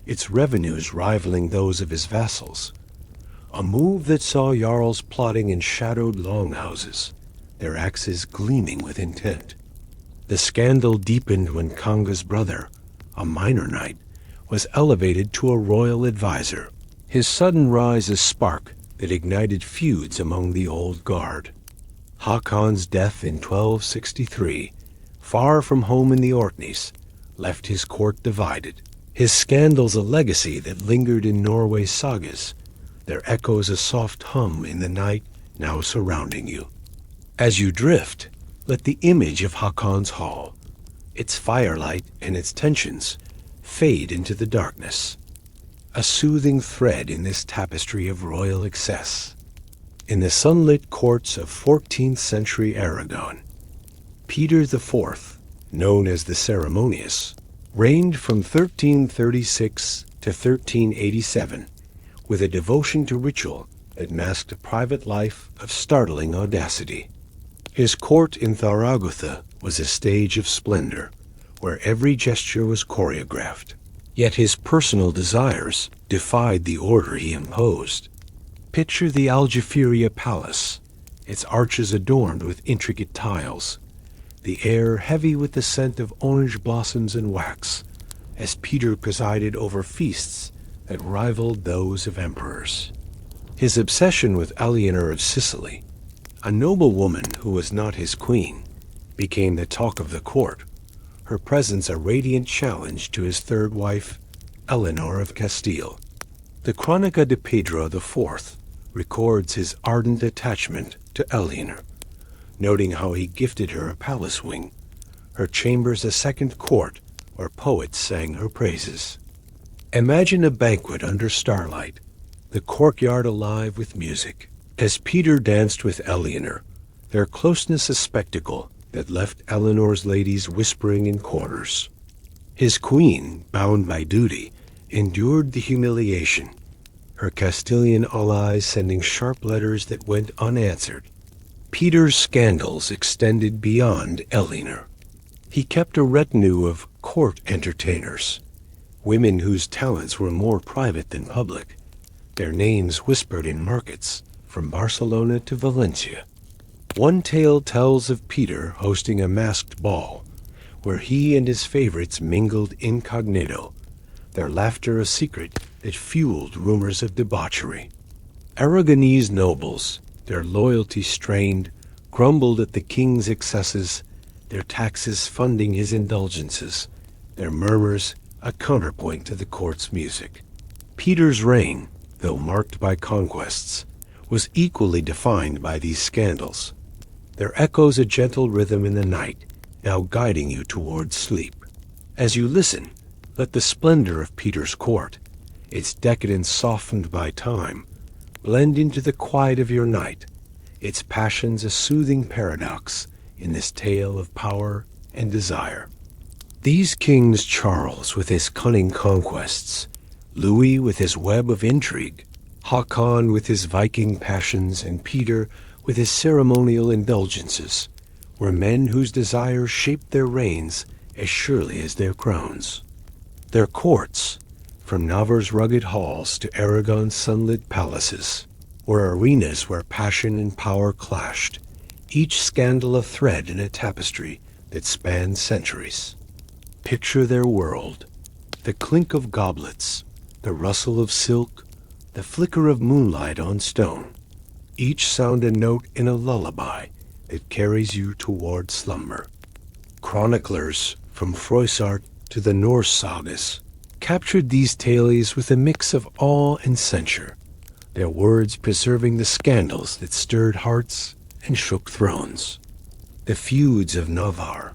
its revenues rivaling those of his vassals, a move that saw jarls plotting in shadowed longhouses, their axes gleaming with intent. The scandal deepened when Kanga's brother, a minor knight, was elevated to a royal advisor, his sudden rise a spark that ignited feuds among the old guard. Hakon's death in 1263, far from home in the Orkneys, left his court divided, his scandals a legacy that lingered in Norway's sagas, their echoes a soft hum in the night now surrounding you. As you drift, let the image of Hakon's hall, its firelight and its tensions, fade into the darkness, a soothing thread in this tapestry of royal excess. In the sunlit courts of 14th century Aragon, Peter IV, known as the Ceremonious, reigned from 1336 to 1387 with a devotion to ritual that masked a private life of startling audacity. His court in Zaragoza was a stage of splendor, where every gesture was choreographed. Yet his personal desires defied the order he imposed. Picture the Aljaferia Palace, its arches adorned with intricate tiles, the air heavy with the scent of orange blossoms and wax, as Peter presided over feasts that rivaled those of emperors. His obsession with Eleanor of Sicily, a noble woman who was not his queen, became the talk of the court, her presence a radiant challenge to his third wife, Eleanor of Castile. The Chronica de Pedro IV records his ardent attachment to Eleanor, noting how he gifted her a palace wing, her chambers a second court where poets sang her praises. Imagine a banquet under starlight, the courtyard alive with music. As Peter danced with Eleanor, their closeness a spectacle that left Eleanor's ladies whispering in corners. His queen, bound by duty, endured the humiliation, her Castilian allies sending sharp letters that went unanswered. Peter's scandals extended beyond Elinor. He kept a retinue of court entertainers, women whose talents were more private than public, their names whispered in markets from Barcelona to Valencia. One tale tells of Peter hosting a masked ball, where he and his favorites mingled incognito, their laughter a secret that fueled rumors of debauchery. Aragonese nobles, their loyalty strained, grumbled at the king's excesses, their taxes funding his indulgences, their murmurs a counterpoint to the court's music. Peter's reign, though marked by conquests, was equally defined by these scandals. Their echoes a gentle rhythm in the night, now guiding you towards sleep. As you listen, let the splendor of Peter's court, its decadence softened by time, blend into the quiet of your night, its passions a soothing paradox in this tale of power and desire. These kings, Charles with his cunning conquests, Louis with his web of intrigue, Haakon with his Viking passions, and Peter with his ceremonial indulgences, were men whose desires shaped their reigns as surely as their crowns. Their courts, from Navarre's rugged halls to Aragon's sunlit palaces, were arenas where passion and power clashed, each scandal a thread in a tapestry that spanned centuries. Picture their world: the clink of goblets, the rustle of silk, the flicker of moonlight on stone, each sound a note in a lullaby that carries you toward slumber. Chroniclers, from Froissart to the Norse sagas, captured these tales with a mix of awe and censure, their words preserving the scandals that stirred hearts and shook thrones. The feuds of Navarre,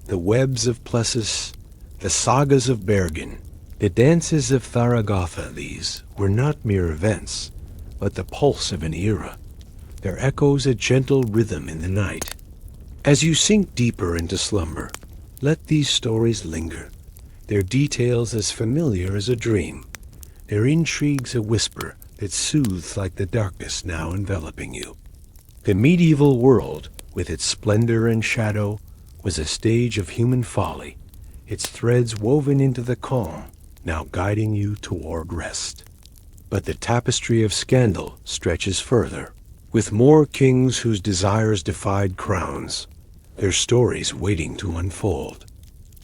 the webs of Plessis, the sagas of Bergen, the dances of Zaragoza, these were not mere events, but the pulse of an era, their echoes a gentle rhythm in the night. As you sink deeper into slumber, let these stories linger, their details as familiar as a dream, their intrigues a whisper that soothes like the darkness now enveloping you. The medieval world, with its splendor and shadow, was a stage of human folly, its threads woven into the calm, now guiding you toward rest. But the tapestry of scandal stretches further, with more kings whose desires defied crowns, their stories waiting to unfold.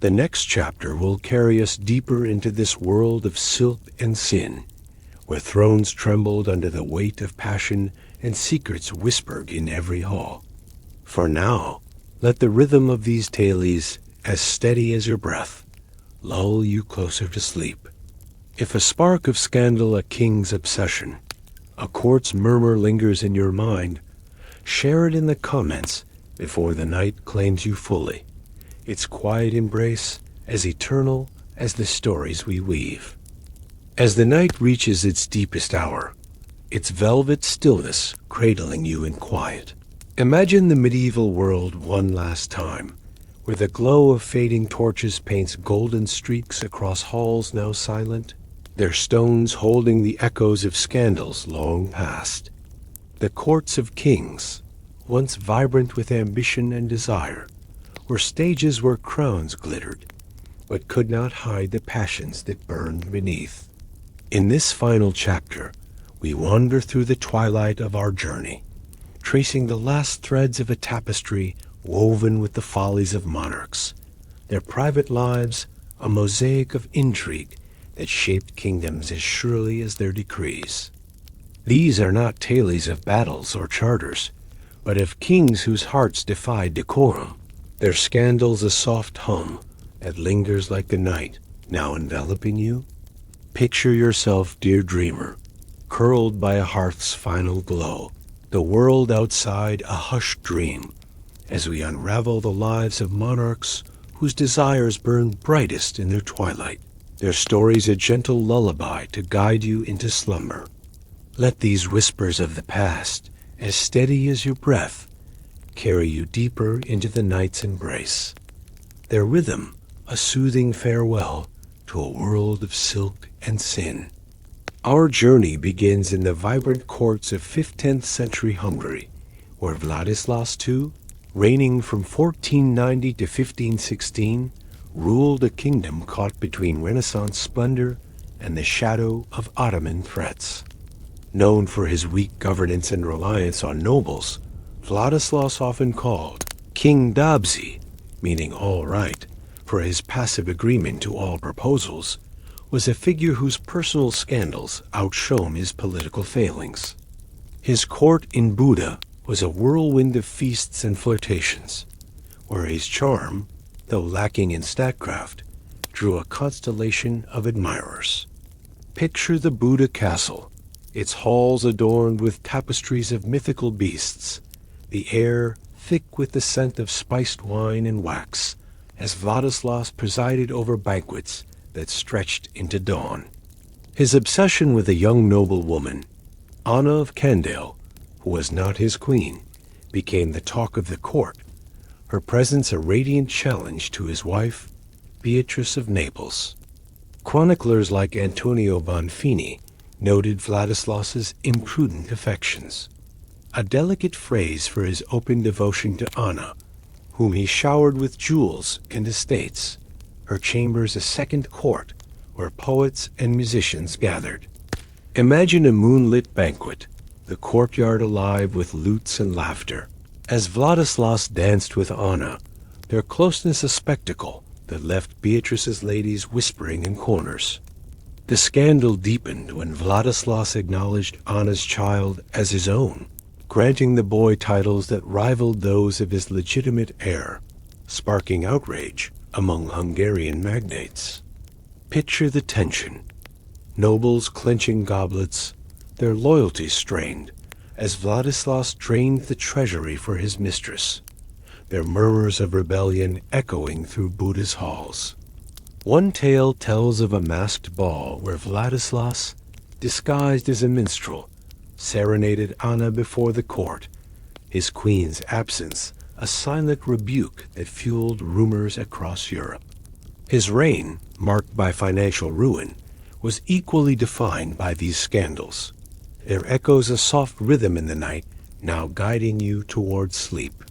The next chapter will carry us deeper into this world of silk and sin, where thrones trembled under the weight of passion and secrets whispered in every hall. For now, let the rhythm of these tales, as steady as your breath, lull you closer to sleep. If a spark of scandal a king's obsession, a court's murmur lingers in your mind, share it in the comments before the night claims you fully, its quiet embrace as eternal as the stories we weave. As the night reaches its deepest hour, its velvet stillness cradling you in quiet, imagine the medieval world one last time, where the glow of fading torches paints golden streaks across halls now silent, their stones holding the echoes of scandals long past. The courts of kings, once vibrant with ambition and desire, were stages where crowns glittered, but could not hide the passions that burned beneath. In this final chapter, we wander through the twilight of our journey, tracing the last threads of a tapestry woven with the follies of monarchs, their private lives a mosaic of intrigue that shaped kingdoms as surely as their decrees. These are not tales of battles or charters, but of kings whose hearts defied decorum, their scandals a soft hum that lingers like the night now enveloping you. Picture yourself, dear dreamer, curled by a hearth's final glow, the world outside a hushed dream, as we unravel the lives of monarchs whose desires burn brightest in their twilight, their stories a gentle lullaby to guide you into slumber. Let these whispers of the past, as steady as your breath, carry you deeper into the night's embrace, their rhythm a soothing farewell to a world of silk and sin. Our journey begins in the vibrant courts of 15th century Hungary, where Vladislas II, reigning from 1490 to 1516, ruled a kingdom caught between Renaissance splendor and the shadow of Ottoman threats. Known for his weak governance and reliance on nobles, Vladislas, often called King Dobzy, meaning all right, for his passive agreement to all proposals, was a figure whose personal scandals outshone his political failings. His court in Buda was a whirlwind of feasts and flirtations, where his charm, though lacking in statecraft, drew a constellation of admirers. Picture the Buda castle, its halls adorned with tapestries of mythical beasts, the air thick with the scent of spiced wine and wax, as Vladislas presided over banquets that stretched into dawn. His obsession with a young noblewoman, Anna of Candale, who was not his queen, became the talk of the court, her presence a radiant challenge to his wife, Beatrice of Naples. Chroniclers like Antonio Bonfini noted Vladislas's imprudent affections, a delicate phrase for his open devotion to Anna, whom he showered with jewels and estates, her chambers a second court where poets and musicians gathered. Imagine a moonlit banquet, the courtyard alive with lutes and laughter. As Vladislas danced with Anna, their closeness a spectacle that left Beatrice's ladies whispering in corners. The scandal deepened when Vladislas acknowledged Anna's child as his own, granting the boy titles that rivaled those of his legitimate heir, sparking outrage among Hungarian magnates. Picture the tension. Nobles clenching goblets, their loyalties strained, as Vladislas drained the treasury for his mistress, their murmurs of rebellion echoing through Buda's halls. One tale tells of a masked ball where Vladislas, disguised as a minstrel, serenaded Anna before the court, his queen's absence a silent rebuke that fueled rumors across Europe. His reign, marked by financial ruin, was equally defined by these scandals, their echoes a soft rhythm in the night, now guiding you towards sleep.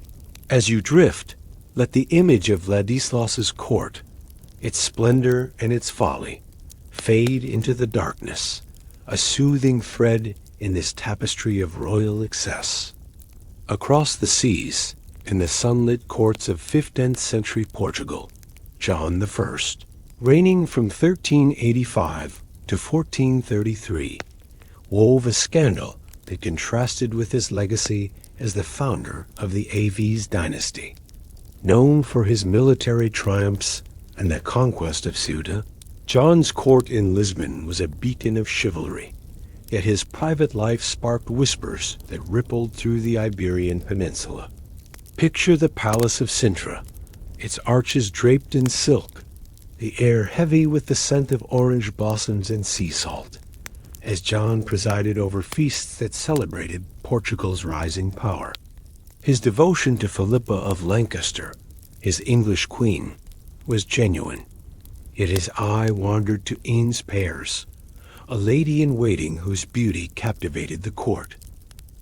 As you drift, let the image of Vladislas's court, its splendor and its folly, fade into the darkness, a soothing thread in this tapestry of royal excess. Across the seas, in the sunlit courts of 15th century Portugal, John I, reigning from 1385 to 1433, wove a scandal that contrasted with his legacy as the founder of the Aves dynasty. Known for his military triumphs and the conquest of Ceuta, John's court in Lisbon was a beacon of chivalry, yet his private life sparked whispers that rippled through the Iberian Peninsula. Picture the Palace of Sintra, its arches draped in silk, the air heavy with the scent of orange blossoms and sea salt, as John presided over feasts that celebrated Portugal's rising power. His devotion to Philippa of Lancaster, his English queen, was genuine, yet his eye wandered to Ines Pairs, a lady-in-waiting whose beauty captivated the court.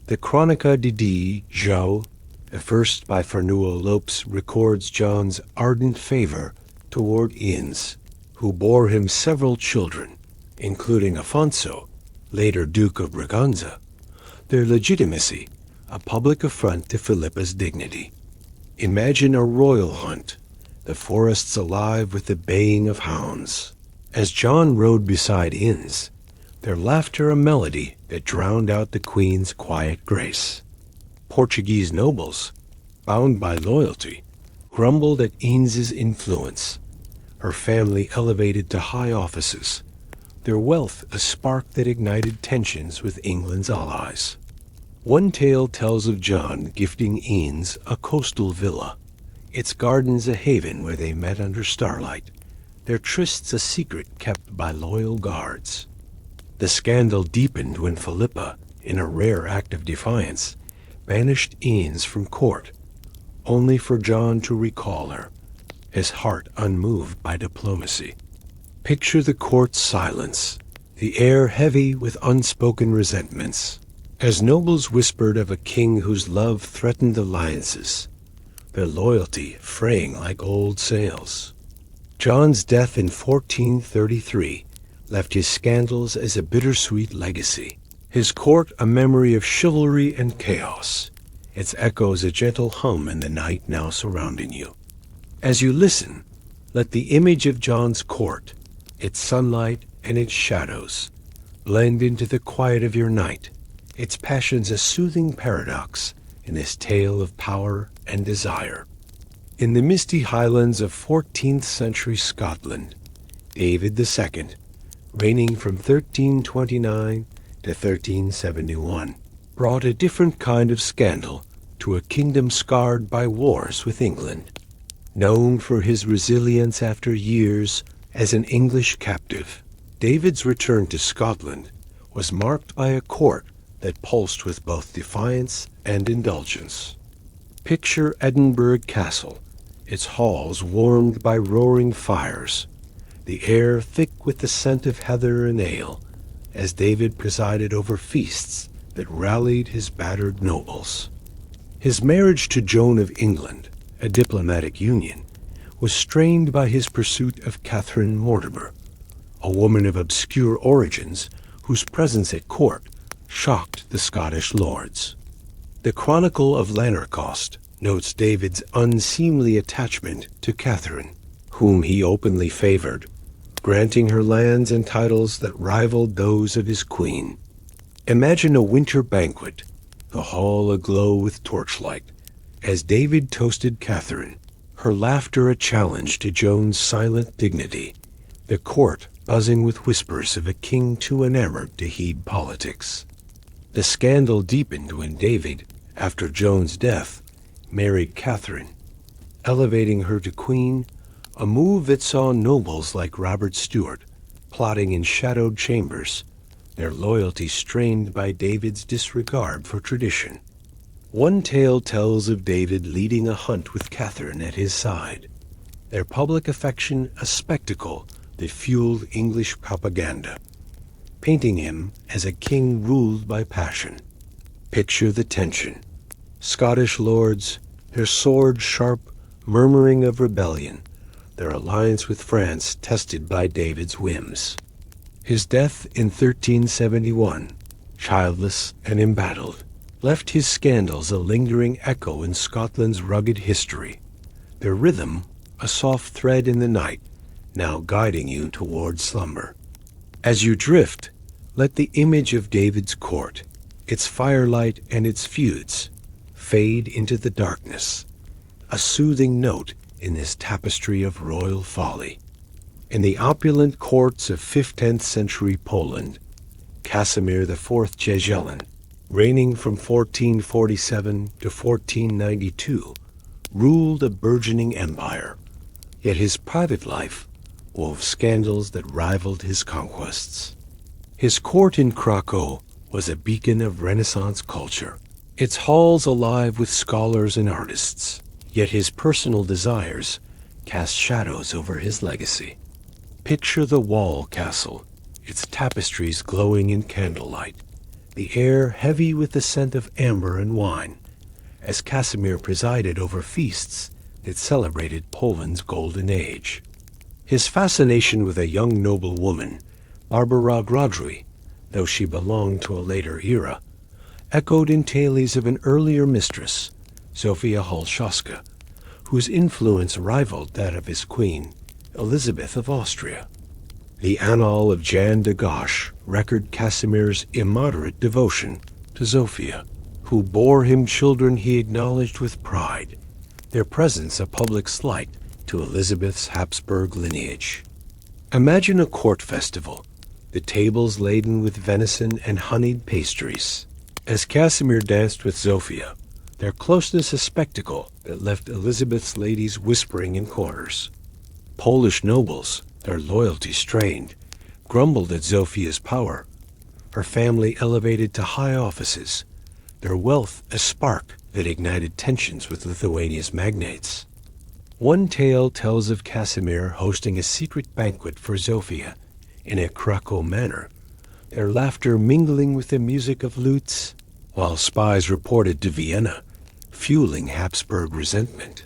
The Chronica de João, first by Fernando Lopes, records John's ardent favor toward Ines, who bore him several children, including Afonso, later Duke of Braganza, their legitimacy a public affront to Philippa's dignity. Imagine a royal hunt, the forests alive with the baying of hounds. As John rode beside Ines, their laughter a melody that drowned out the queen's quiet grace. Portuguese nobles, bound by loyalty, grumbled at Ines's influence, her family elevated to high offices, their wealth a spark that ignited tensions with England's allies. One tale tells of John gifting Ines a coastal villa, its gardens a haven where they met under starlight, their trysts a secret kept by loyal guards. The scandal deepened when Philippa, in a rare act of defiance, banished Ines from court, only for John to recall her, his heart unmoved by diplomacy. Picture the court's silence, the air heavy with unspoken resentments, as nobles whispered of a king whose love threatened alliances, their loyalty fraying like old sails. John's death in 1433 left his scandals as a bittersweet legacy, his court a memory of chivalry and chaos, its echoes a gentle hum in the night now surrounding you. As you listen, let the image of John's court, its sunlight and its shadows, blend into the quiet of your night, its passions a soothing paradox in this tale of power and desire. In the misty highlands of 14th century Scotland, David II, reigning from 1329 to 1371, brought a different kind of scandal to a kingdom scarred by wars with England. Known for his resilience after years as an English captive, David's return to Scotland was marked by a court that pulsed with both defiance and indulgence. Picture Edinburgh Castle, its halls warmed by roaring fires, the air thick with the scent of heather and ale, as David presided over feasts that rallied his battered nobles. His marriage to Joan of England, a diplomatic union, was strained by his pursuit of Catherine Mortimer, a woman of obscure origins whose presence at court shocked the Scottish lords. The Chronicle of Lanercost notes David's unseemly attachment to Catherine, whom he openly favored, granting her lands and titles that rivaled those of his queen. Imagine a winter banquet, the hall aglow with torchlight, as David toasted Catherine, her laughter a challenge to Joan's silent dignity, the court buzzing with whispers of a king too enamored to heed politics. The scandal deepened when David, after Joan's death, married Catherine, elevating her to queen, a move that saw nobles like Robert Stewart plotting in shadowed chambers, their loyalty strained by David's disregard for tradition. One tale tells of David leading a hunt with Catherine at his side, their public affection a spectacle that fueled English propaganda, painting him as a king ruled by passion. Picture the tension. Scottish lords, their swords sharp, murmuring of rebellion, their alliance with France tested by David's whims. His death in 1371, childless and embattled, left his scandals a lingering echo in Scotland's rugged history, their rhythm a soft thread in the night, now guiding you toward slumber. As you drift, let the image of David's court, its firelight and its feuds, fade into the darkness, a soothing note in this tapestry of royal folly. In the opulent courts of 15th century Poland, Casimir IV Jagiellon, reigning from 1447 to 1492, ruled a burgeoning empire, yet his private life wove scandals that rivaled his conquests. His court in Krakow was a beacon of Renaissance culture, its halls alive with scholars and artists, yet his personal desires cast shadows over his legacy. Picture the wall castle, its tapestries glowing in candlelight, the air heavy with the scent of amber and wine, as Casimir presided over feasts that celebrated Poland's golden age. His fascination with a young noble woman, Barbara Grodry, though she belonged to a later era, echoed in tales of an earlier mistress, Sophia Holschowska, whose influence rivaled that of his queen, Elizabeth of Austria. The Annal of Jan de Gosch record Casimir's immoderate devotion to Sophia, who bore him children he acknowledged with pride, their presence a public slight to Elizabeth's Habsburg lineage. Imagine a court festival, the tables laden with venison and honeyed pastries. As Casimir danced with Sophia, their closeness a spectacle that left Elizabeth's ladies whispering in corners. Polish nobles, their loyalty strained, grumbled at Sophia's power, her family elevated to high offices, their wealth a spark that ignited tensions with Lithuania's magnates. One tale tells of Casimir hosting a secret banquet for Sophia in a Krakow manor, their laughter mingling with the music of lutes, while spies reported to Vienna, fueling Habsburg resentment.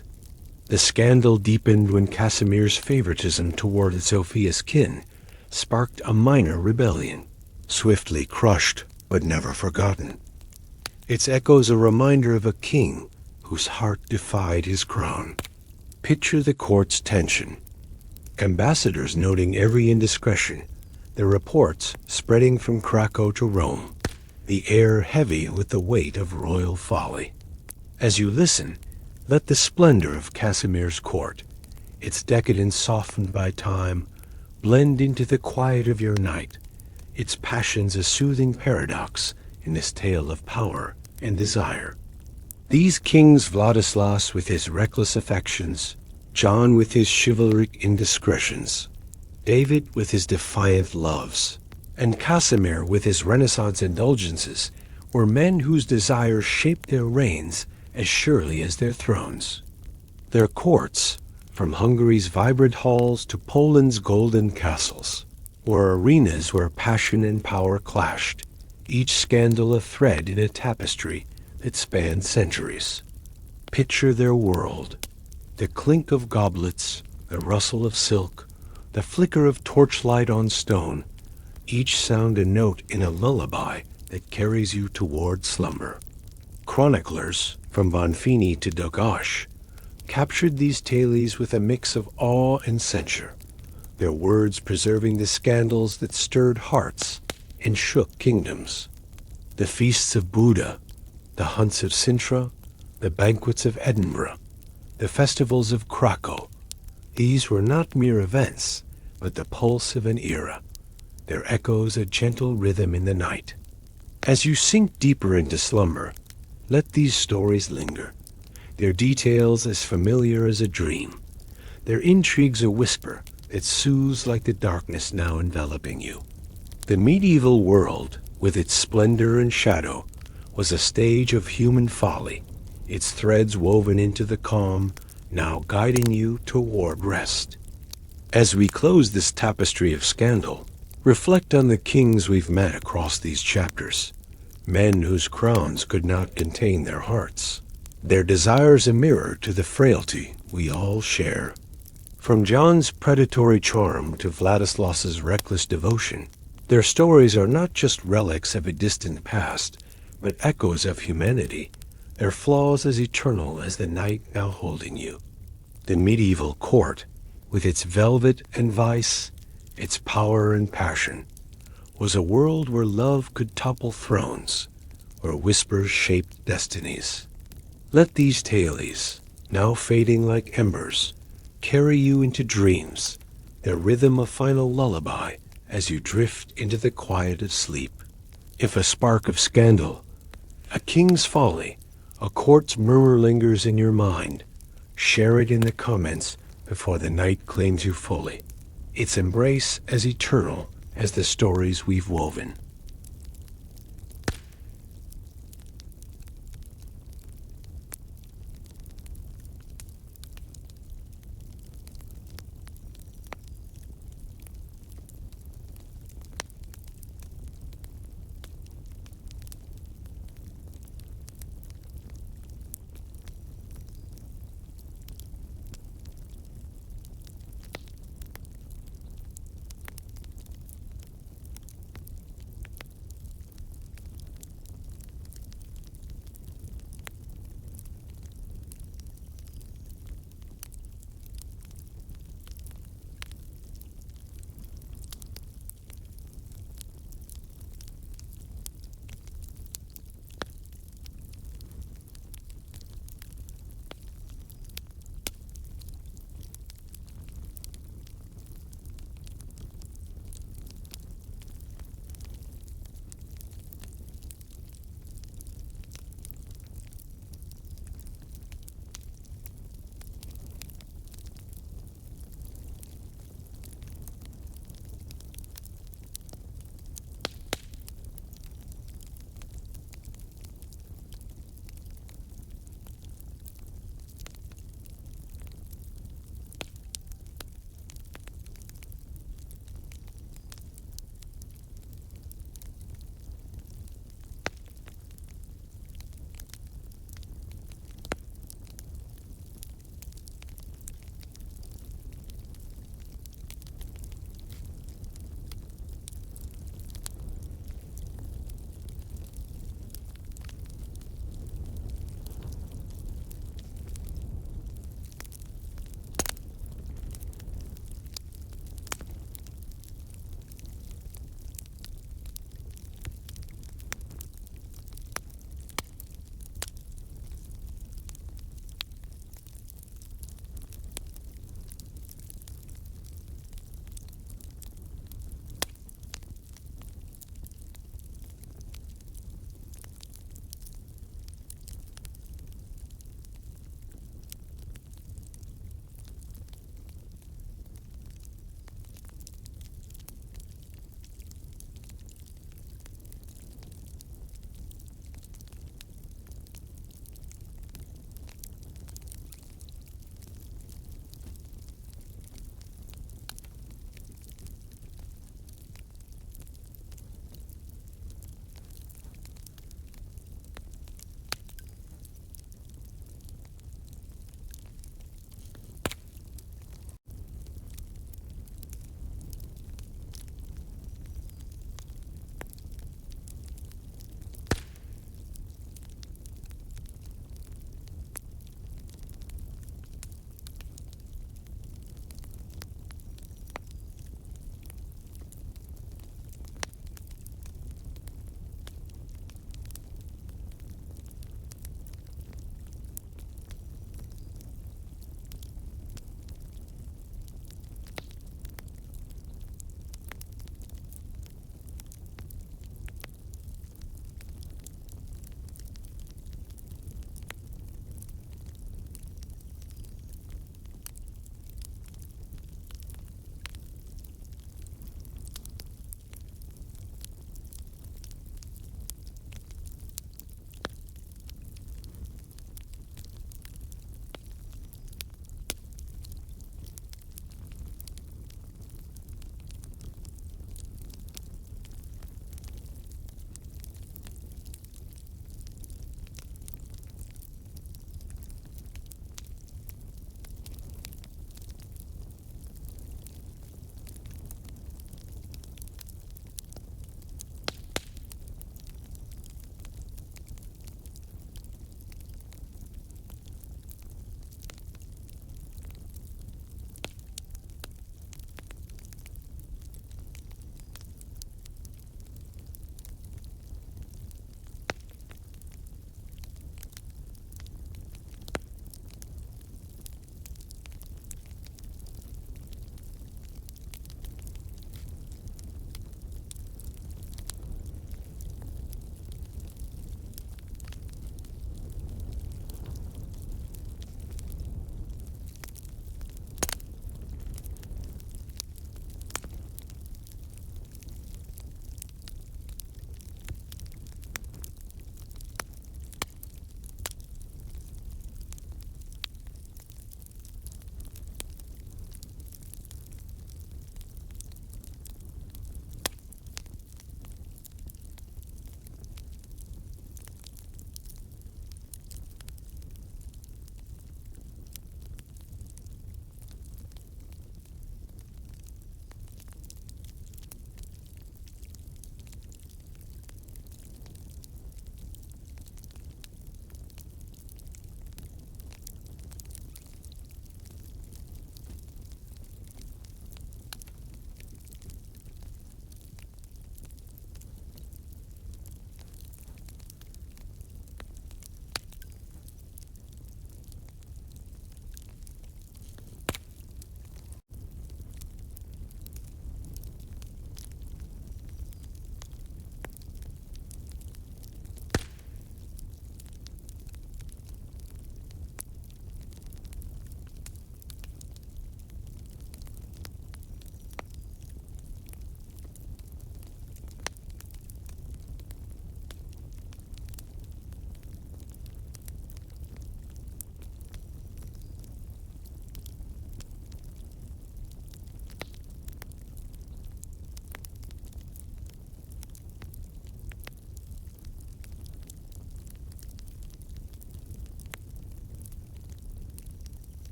The scandal deepened when Casimir's favoritism toward Sophia's kin sparked a minor rebellion, swiftly crushed but never forgotten. Its echoes a reminder of a king whose heart defied his crown. Picture the court's tension. Ambassadors noting every indiscretion, their reports spreading from Krakow to Rome, the air heavy with the weight of royal folly. As you listen, let the splendor of Casimir's court, its decadence softened by time, blend into the quiet of your night, its passions a soothing paradox in this tale of power and desire. These kings, Vladislas with his reckless affections, John with his chivalric indiscretions, David with his defiant loves, and Casimir with his Renaissance indulgences, were men whose desires shaped their reigns as surely as their thrones. Their courts, from Hungary's vibrant halls to Poland's golden castles, were arenas where passion and power clashed, each scandal a thread in a tapestry that spanned centuries. Picture their world: the clink of goblets, the rustle of silk, the flicker of torchlight on stone, each sound a note in a lullaby that carries you toward slumber. Chroniclers, from Bonfini to Dogash, captured these tales with a mix of awe and censure, their words preserving the scandals that stirred hearts and shook kingdoms. The feasts of Buda, the hunts of Sintra, the banquets of Edinburgh, the festivals of Krakow, these were not mere events, but the pulse of an era, their echoes a gentle rhythm in the night. As you sink deeper into slumber, let these stories linger, their details as familiar as a dream, their intrigues a whisper that soothes like the darkness now enveloping you. The medieval world, with its splendor and shadow, was a stage of human folly, its threads woven into the calm, now guiding you toward rest. As we close this tapestry of scandal, reflect on the kings we've met across these chapters, men whose crowns could not contain their hearts, their desires a mirror to the frailty we all share. From John's predatory charm to Vladislas's reckless devotion, their stories are not just relics of a distant past, but echoes of humanity, their flaws as eternal as the night now holding you. The medieval court, with its velvet and vice, its power and passion, was a world where love could topple thrones, where whispers shaped destinies. Let these tales, now fading like embers, carry you into dreams, their rhythm a final lullaby as you drift into the quiet of sleep. If a spark of scandal, a king's folly, a court's murmur lingers in your mind, share it in the comments before the night claims you fully, its embrace as eternal as the stories we've woven.